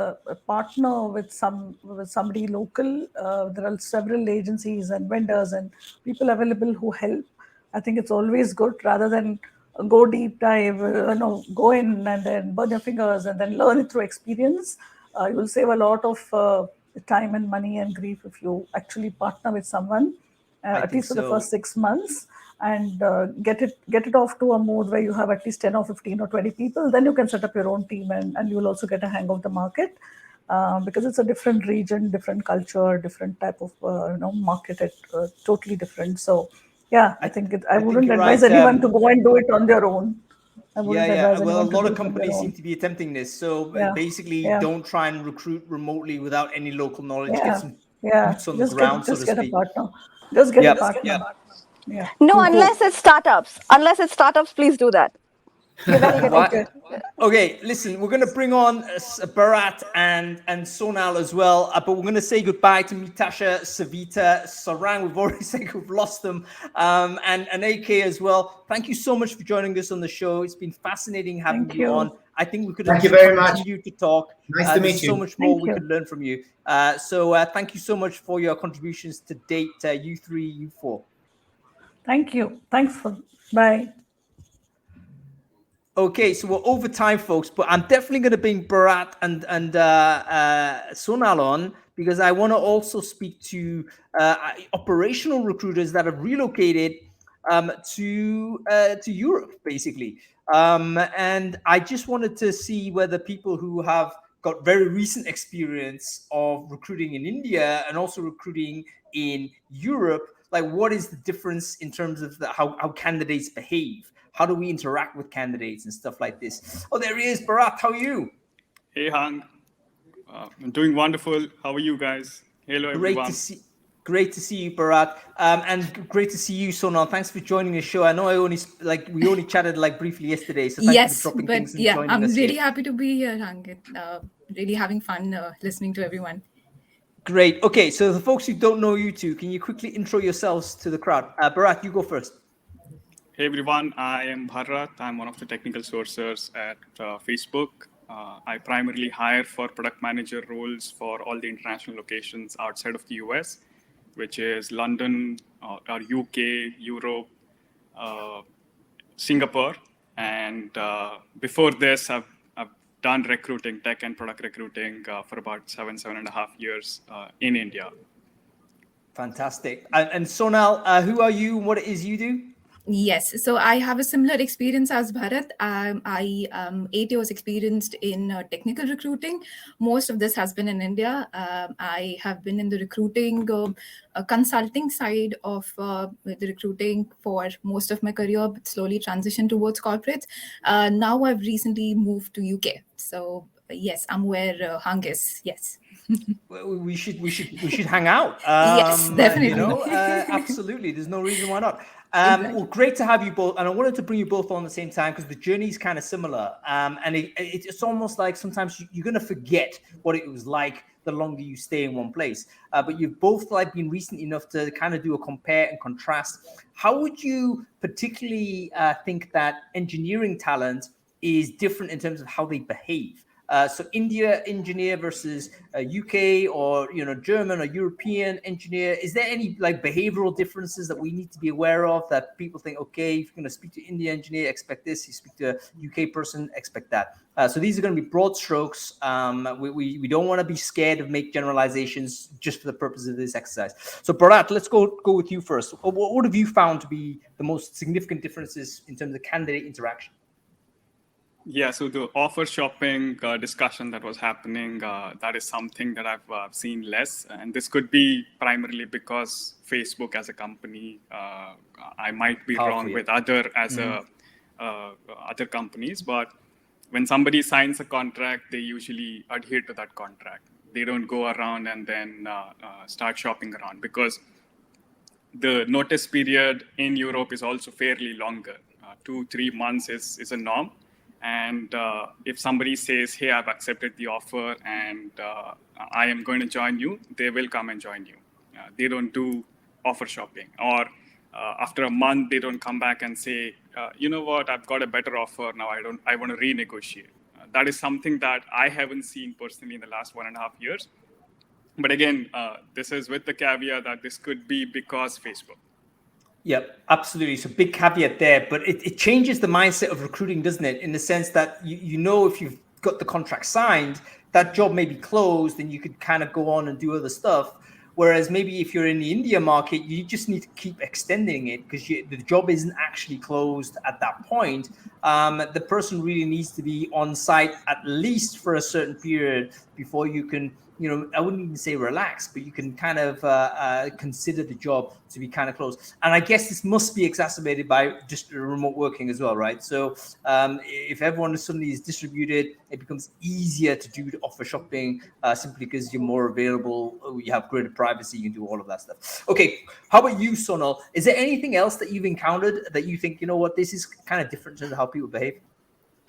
partner with somebody local. There are several agencies and vendors and people available who help. I think it's always good rather than go deep dive, go in and then burn your fingers and then learn it through experience. You will save a lot of time and money and grief if you actually partner with someone, at least for the first 6 months, and get it off to a mode where you have at least 10 or 15 or 20 people. Then you can set up your own team and you will also get a hang of the market because it's a different region, different culture, different type of market, totally different. So yeah, I think I wouldn't advise anyone to go and do it on their own. Well, a lot of companies seem to be attempting this. So basically, don't try and recruit remotely without any local knowledge. Get some boots on the ground, so to speak. Just get a partner. Just get a partner. Yeah. No, unless it's startups. Please do that. Okay, listen, we're going to bring on Bharat and Sonal as well, but we're going to say goodbye to Mitasha, Savita, Sarang. We've already said we've lost them, and AK as well. Thank you so much for joining us on the show. It's been fascinating having you on. I think we could continue to talk. Nice to meet you. So much more we could learn from you. So thank you so much for your contributions to date, U3, U4. Thank you. Bye. Okay, so we're over time, folks, but I'm definitely going to bring Bharat and Sonal on because I want to also speak to operational recruiters that have relocated to Europe, basically. And I just wanted to see whether people who have got very recent experience of recruiting in India and also recruiting in Europe, like what is the difference in terms of how candidates behave? How do we interact with candidates and stuff like this? Oh, there he is. Bharat, how are you? Hey, Hang. I'm doing wonderful. How are you guys? Hello, everyone. Great to see you, Bharat. And great to see you, Sonal. Thanks for joining the show. I know we only chatted briefly yesterday. So thanks for dropping things and joining us. I'm really happy to be here, Hang. Really having fun listening to everyone. Great. Okay, so the folks who don't know you two, can you quickly intro yourselves to the crowd? Bharat, you go first. Hey everyone, I am Bharat. I'm one of the technical sourcers at Facebook. I primarily hire for product manager roles for all the international locations outside of the US, which is London, or UK, Europe, Singapore. And before this, I've done recruiting, tech and product recruiting for about 7.5 years in India. Fantastic. And Sonal, who are you and what it is you do? Yes, so I have a similar experience as Bharat. I 8 years experienced in technical recruiting. Most of this has been in India. I have been in the recruiting, consulting side of the recruiting for most of my career, but slowly transitioned towards corporates. Now I've recently moved to UK. So yes, I'm where Hung is. Yes. We should hang out. Yes, definitely. Absolutely. There's no reason why not. Exactly. Well, great to have you both, and I wanted to bring you both on at the same time because the journey is kind of similar. And it's almost like sometimes you're going to forget what it was like the longer you stay in one place. But you've both like been recent enough to kind of do a compare and contrast. How would you particularly think that engineering talent is different in terms of how they behave? So India engineer versus UK or German or European engineer. Is there any like behavioral differences that we need to be aware of that people think, okay, if you're going to speak to India engineer, expect this. You speak to a UK person, expect that. So these are going to be broad strokes. We don't want to be scared of make generalizations just for the purpose of this exercise. So Bharat, let's go with you first. What have you found to be the most significant differences in terms of candidate interaction? Yeah, so the offer shopping discussion that was happening, that is something that I've seen less. And this could be primarily because Facebook as a company, I might be wrong with other companies, but when somebody signs a contract, they usually adhere to that contract. They don't go around and then start shopping around because the notice period in Europe is also fairly longer. 2-3 months is a norm. And if somebody says, hey, I've accepted the offer and I am going to join you, they will come and join you. They don't do offer shopping. Or after a month, they don't come back and say, you know what, I've got a better offer. Now I want to renegotiate. That is something that I haven't seen personally in the last 1.5 years. But again, this is with the caveat that this could be because Facebook. Yeah, absolutely. So big caveat there, but it changes the mindset of recruiting, doesn't it? In the sense that you know if you've got the contract signed, that job may be closed and you could kind of go on and do other stuff. Whereas maybe if you're in the India market, you just need to keep extending it because the job isn't actually closed at that point. The person really needs to be on site at least for a certain period before you can, I wouldn't even say relax, but you can kind of consider the job to be kind of close. And I guess this must be exacerbated by just remote working as well, right? So if everyone suddenly is distributed, it becomes easier to do offer shopping simply because you're more available, you have greater privacy, you can do all of that stuff. Okay, how about you, Sonal? Is there anything else that you've encountered that you think, this is kind of different in terms of how people behave?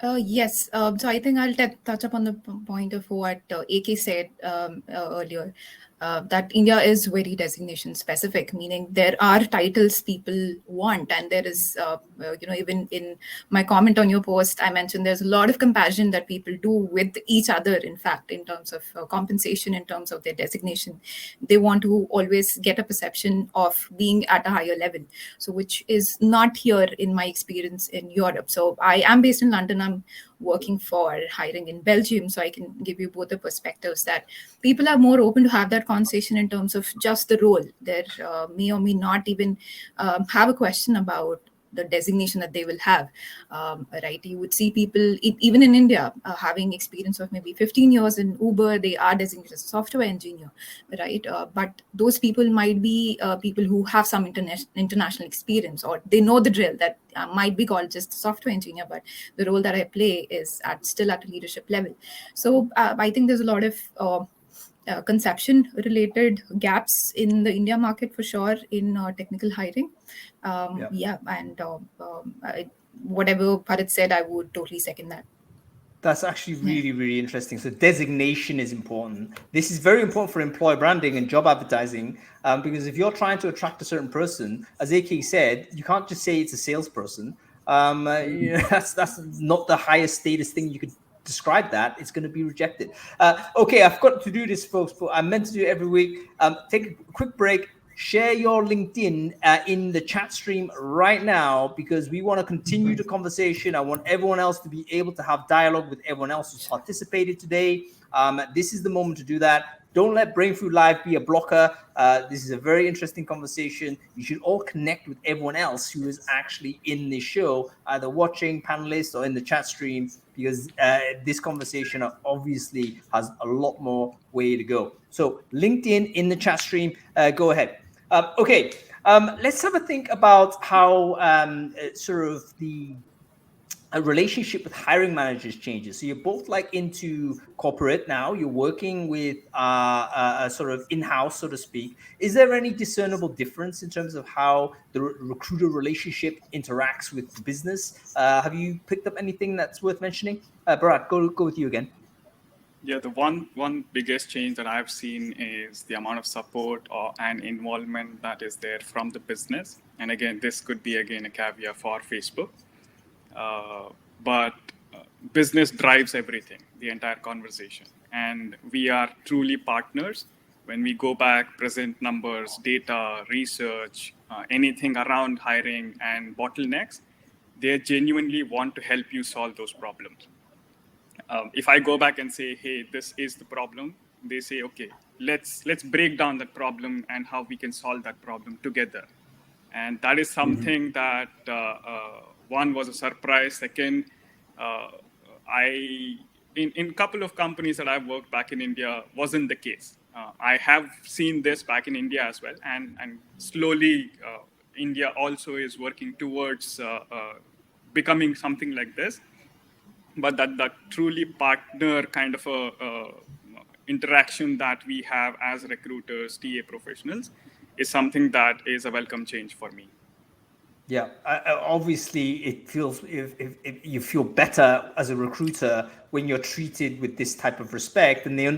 Yes. So I think I'll touch upon the point of what AK said earlier, that India is very designation specific, meaning there are titles people want. And there is, even in my comment on your post, I mentioned there's a lot of comparison that people do with each other, in fact, in terms of compensation, in terms of their designation. They want to always get a perception of being at a higher level. So which is not here in my experience in Europe. So I am based in London. I'm working for hiring in Belgium. So I can give you both the perspectives that people are more open to have that conversation in terms of just the role. There may or may not even have a question about the designation that they will have, right? You would see people, even in India, having experience of maybe 15 years in Uber, they are designated as a software engineer, right? But those people might be people who have some international experience, or they know the drill that might be called just a software engineer, but the role that I play is still at a leadership level. So I think there's a lot of conception related gaps in the India market for sure in technical hiring. And whatever Bharat said, I would totally second that. That's actually really, really interesting. So designation is important. This is very important for employer branding and job advertising, because if you're trying to attract a certain person, as AK said, you can't just say it's a salesperson. That's not the highest status thing you could describe that. It's going to be rejected. Okay, I've got to do this, folks, but I'm meant to do it every week. Take a quick break. Share your LinkedIn in the chat stream right now, because we want to continue the conversation. I want everyone else to be able to have dialogue with everyone else who's participated today. This is the moment to do that. Don't let Brainfood Live be a blocker. This is a very interesting conversation. You should all connect with everyone else who is actually in the show, either watching, panelists, or in the chat stream, because this conversation obviously has a lot more way to go. So LinkedIn in the chat stream, go ahead. Okay, let's have a think about how sort of a relationship with hiring managers changes. So you're both like into corporate now. You're working with a sort of in-house, so to speak. Is there any discernible difference in terms of how the recruiter relationship interacts with the business? Have you picked up anything that's worth mentioning? Brad, go with you again. Yeah, the one biggest change that I've seen is the amount of support and involvement that is there from the business. And again, this could be again a caveat for Facebook. But business drives everything, the entire conversation. And we are truly partners. When we go back, present numbers, data, research, anything around hiring and bottlenecks, they genuinely want to help you solve those problems. If I go back and say, hey, this is the problem, they say, okay, let's break down that problem and how we can solve that problem together. And that is something that one was a surprise. Second, in a couple of companies that I've worked back in India wasn't the case. I have seen this back in India as well, and slowly India also is working towards becoming something like this. But that truly partner kind of a interaction that we have as recruiters, TA professionals, is something that is a welcome change for me. Yeah, obviously, it feels if you feel better as a recruiter when you're treated with this type of respect, and they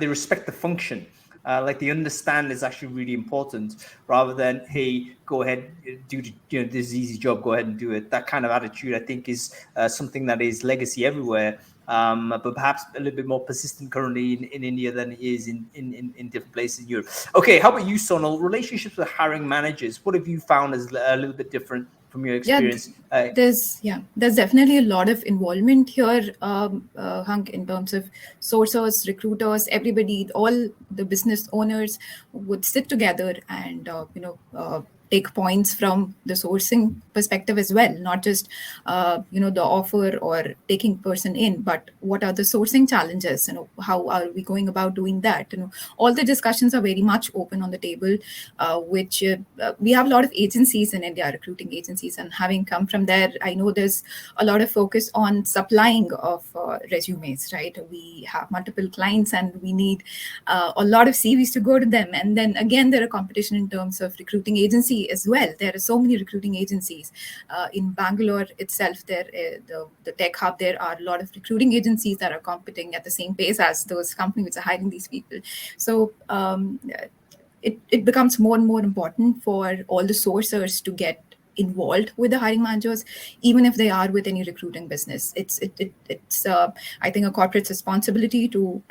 respect the function. Like they understand is actually really important, rather than, hey, go ahead, do this easy job, go ahead and do it. That kind of attitude, I think, is something that is legacy everywhere, but perhaps a little bit more persistent currently in India than it is in different places in Europe. Okay, how about you, Sonal? Relationships with hiring managers, what have you found is a little bit different from your experience? There's definitely a lot of involvement here, Hank, in terms of sourcers, recruiters, everybody, all the business owners would sit together and take points from the sourcing perspective as well, not just the offer or taking person in, but what are the sourcing challenges, how are we going about doing that. All the discussions are very much open on the table, which we have a lot of agencies in India, recruiting agencies, and having come from there, I know there's a lot of focus on supplying of resumes, right? We have multiple clients and we need a lot of CVs to go to them, and then again there are competition in terms of recruiting agencies as well. There are so many recruiting agencies in Bangalore itself. There, the tech hub, there are a lot of recruiting agencies that are competing at the same pace as those companies which are hiring these people. So it becomes more and more important for all the sourcers to get involved with the hiring managers, even if they are with any recruiting business. It's I think a corporate's responsibility to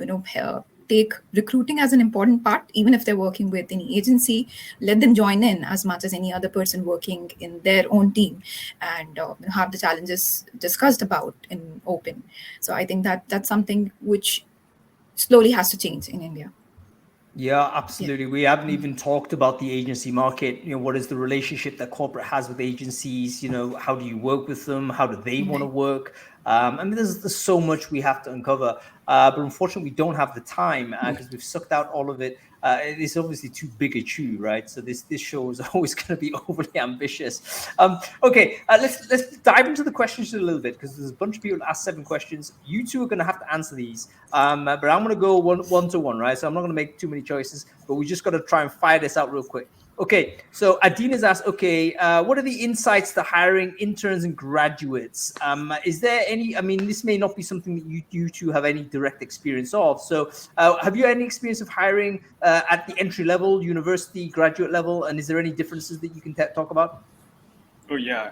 take recruiting as an important part, even if they're working with any agency. Let them join in as much as any other person working in their own team, and have the challenges discussed about in open. So I think that's something which slowly has to change in India. Yeah, absolutely. We haven't even talked about the agency market. What is the relationship that corporate has with agencies? How do you work with them? How do they want to work? There's so much we have to uncover, but unfortunately, we don't have the time because we've sucked out all of it. It's obviously too big a chew, right? So this show is always going to be overly ambitious. Okay, let's dive into the questions a little bit, because there's a bunch of people that asked 7 questions. You two are going to have to answer these, but I'm going to go one to one, right? So I'm not going to make too many choices, but we just got to try and fire this out real quick. Okay, so Adina's asked, what are the insights to hiring interns and graduates? Is there any, this may not be something that you two have any direct experience of. So have you had any experience of hiring at the entry level, university, graduate level? And is there any differences that you can talk about? Oh, yeah.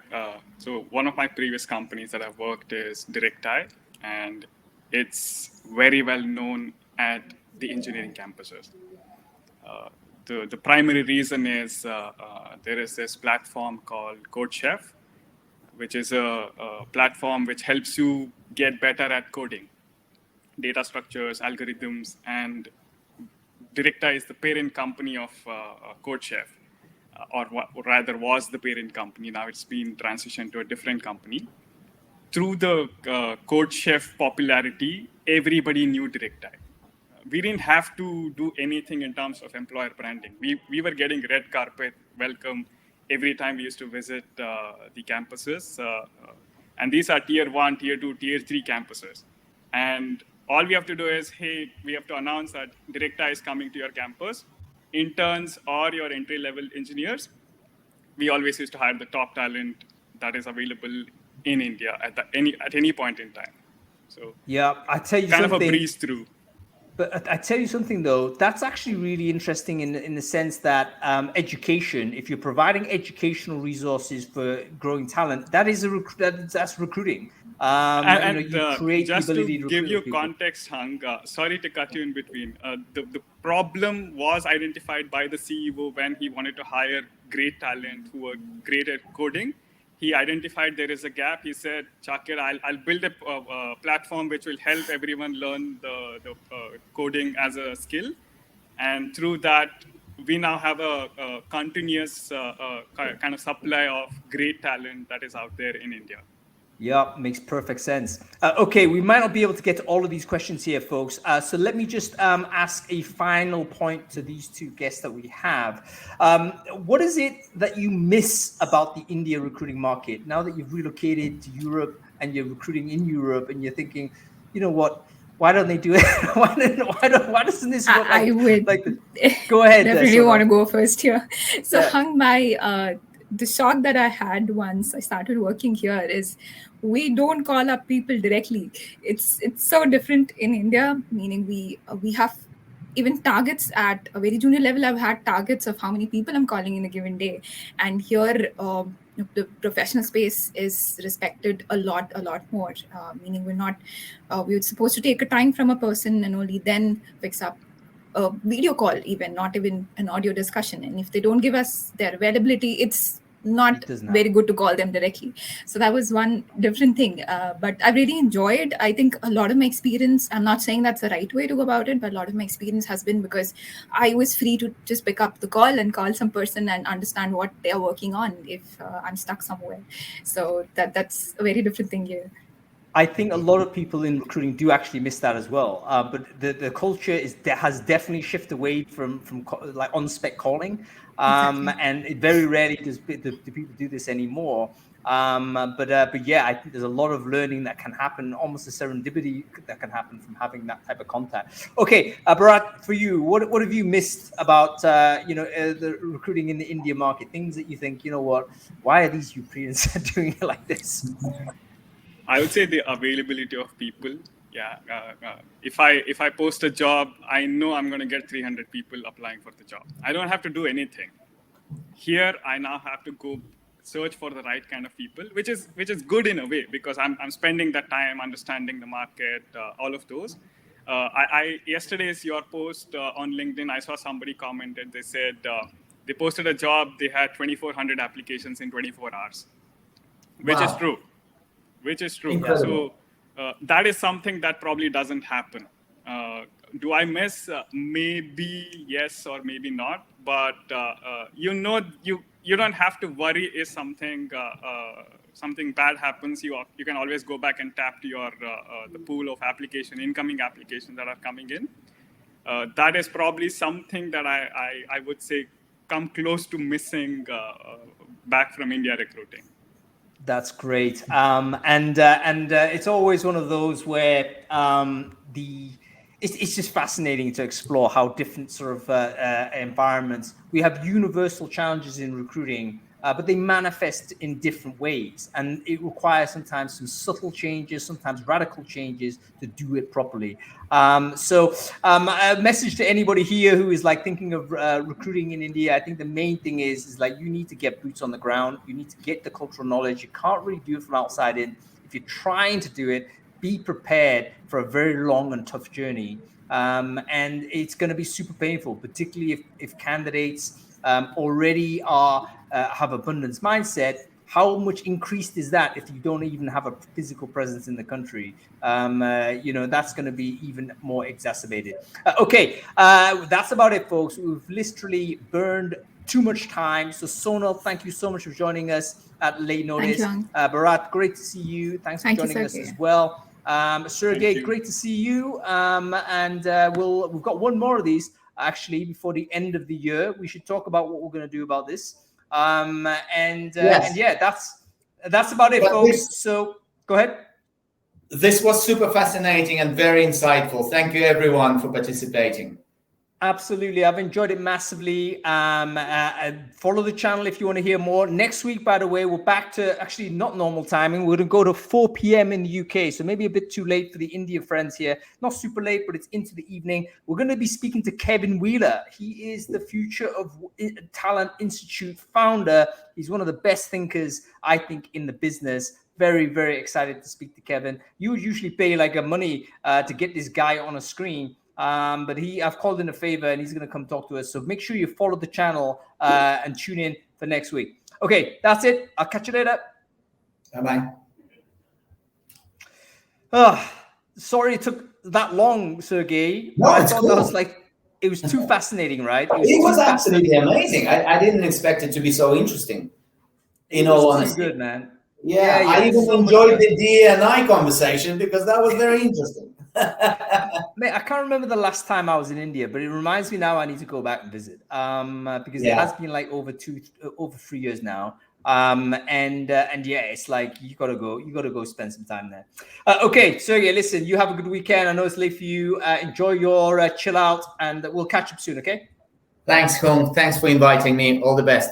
So one of my previous companies that I've worked is DE&I, and it's very well known at the engineering campuses. The primary reason is there is this platform called CodeChef, which is a platform which helps you get better at coding, data structures, algorithms, and Directa is the parent company of CodeChef, or rather was the parent company. Now it's been transitioned to a different company. Through the CodeChef popularity, everybody knew Directa. We didn't have to do anything in terms of employer branding. We were getting red carpet welcome every time we used to visit the campuses. And these are tier 1, tier 2, tier 3 campuses. And all we have to do is, hey, we have to announce that Directa is coming to your campus. Interns or your entry-level engineers, we always used to hire the top talent that is available in India at any point in time. So yeah, I tell you kind something, of a breeze through. But I tell you something though, that's actually really interesting in the sense that education, if you're providing educational resources for growing talent, that is that's recruiting. You create just the ability to to give recruit you people. context, Hung, sorry to cut you in between. The problem was identified by the CEO when he wanted to hire great talent who were great at coding. He identified there is a gap. He said, Chakir, I'll build a platform which will help everyone learn the coding as a skill. And through that, we now have a continuous kind of supply of great talent that is out there in India. Yeah, makes perfect sense. Okay, we might not be able to get to all of these questions here, folks. So let me just ask a final point to these two guests that we have. What is it that you miss about the India recruiting market now that you've relocated to Europe and you're recruiting in Europe and you're thinking, you know what? Why don't they do it? Why doesn't this work? I would go ahead. Definitely want to go first here. So, Yeah. Hung, the shock that I had once I started working here is we don't call up people directly. It's so different in India, meaning we have even targets at a very junior level. I've had targets of how many people I'm calling in a given day, and here the professional space is respected a lot more. Meaning we're supposed to take a time from a person and only then fix up a video call, even not even an audio discussion. And if they don't give us their availability, it's not very good to call them directly. So that was one different thing. But I really enjoyed, I think a lot of my experience, I'm not saying that's the right way to go about it, but a lot of my experience has been because I was free to just pick up the call and call some person and understand what they're working on if I'm stuck somewhere. So that's a very different thing here. I think a lot of people in recruiting do actually miss that as well. But the culture has definitely shifted away from like on-spec calling. Exactly. And it very rarely do people do this anymore. But yeah, I think there's a lot of learning that can happen, almost a serendipity that can happen from having that type of contact. Okay, Bharat, for you, what have you missed about the recruiting in the India market? Things that you think, you know what, why are these Europeans doing it like this? I would say the availability of people. Yeah, if I post a job, I know I'm going to get 300 people applying for the job. I don't have to do anything. Here, I now have to go search for the right kind of people, which is good in a way because I'm spending that time understanding the market, all of those. Yesterday's your post on LinkedIn, I saw somebody commented. They said they posted a job. They had 2,400 applications in 24 hours, which is true. Incredible. So that is something that probably doesn't happen. Do I miss? Maybe yes or maybe not. But you don't have to worry if something bad happens. You can always go back and tap to your the pool of incoming applications that are coming in. That is probably something that I would say come close to missing back from India recruiting. That's great. And it's always one of those where it's just fascinating to explore how different sort of environments. We have universal challenges in recruiting, but they manifest in different ways. And it requires sometimes some subtle changes, sometimes radical changes to do it properly. So a message to anybody here who is like thinking of recruiting in India, I think the main thing is like you need to get boots on the ground. You need to get the cultural knowledge. You can't really do it from outside in. If you're trying to do it, be prepared for a very long and tough journey. And it's going to be super painful, particularly if candidates already have abundance mindset, how much increased is that if you don't even have a physical presence in the country? That's going to be even more exacerbated. That's about it, folks. We've literally burned too much time. So Sonal, thank you so much for joining us at late notice. Bharat, great to see you. Thanks for joining us as well. Sergey, great to see you. We've got one more of these actually before the end of the year. We should talk about what we're going to do about this. That's about it, folks. So go ahead. This was super fascinating and very insightful. Thank you, everyone, for participating. Absolutely. I've enjoyed it massively. Follow the channel if you want to hear more. Next week, by the way, we're back to actually not normal timing. We're going to go to 4 p.m. in the UK. So maybe a bit too late for the India friends here. Not super late, but it's into the evening. We're going to be speaking to Kevin Wheeler. He is the Future of Talent Institute founder. He's one of the best thinkers, I think, in the business. Very, very excited to speak to Kevin. You would usually pay like a money to get this guy on a screen. But I've called in a favor and he's going to come talk to us. So make sure you follow the channel and tune in for next week. Okay, that's it. I'll catch you later. Bye-bye. Sorry it took that long, Sergey. No, I it's thought cool. that was it was too fascinating, right? It was absolutely amazing. I didn't expect it to be so interesting. In all honesty. Good, man. Yeah, I even enjoyed the DE&I conversation because that was very interesting. Mate, I can't remember the last time I was in India, but it reminds me now I need to go back and visit because it has been like over 3 years now. It's like you gotta go spend some time there. Okay, Sergey, listen, you have a good weekend. I know it's late for you. Enjoy your chill out, and we'll catch up soon. Okay. Thanks, Hung. Thanks for inviting me. All the best.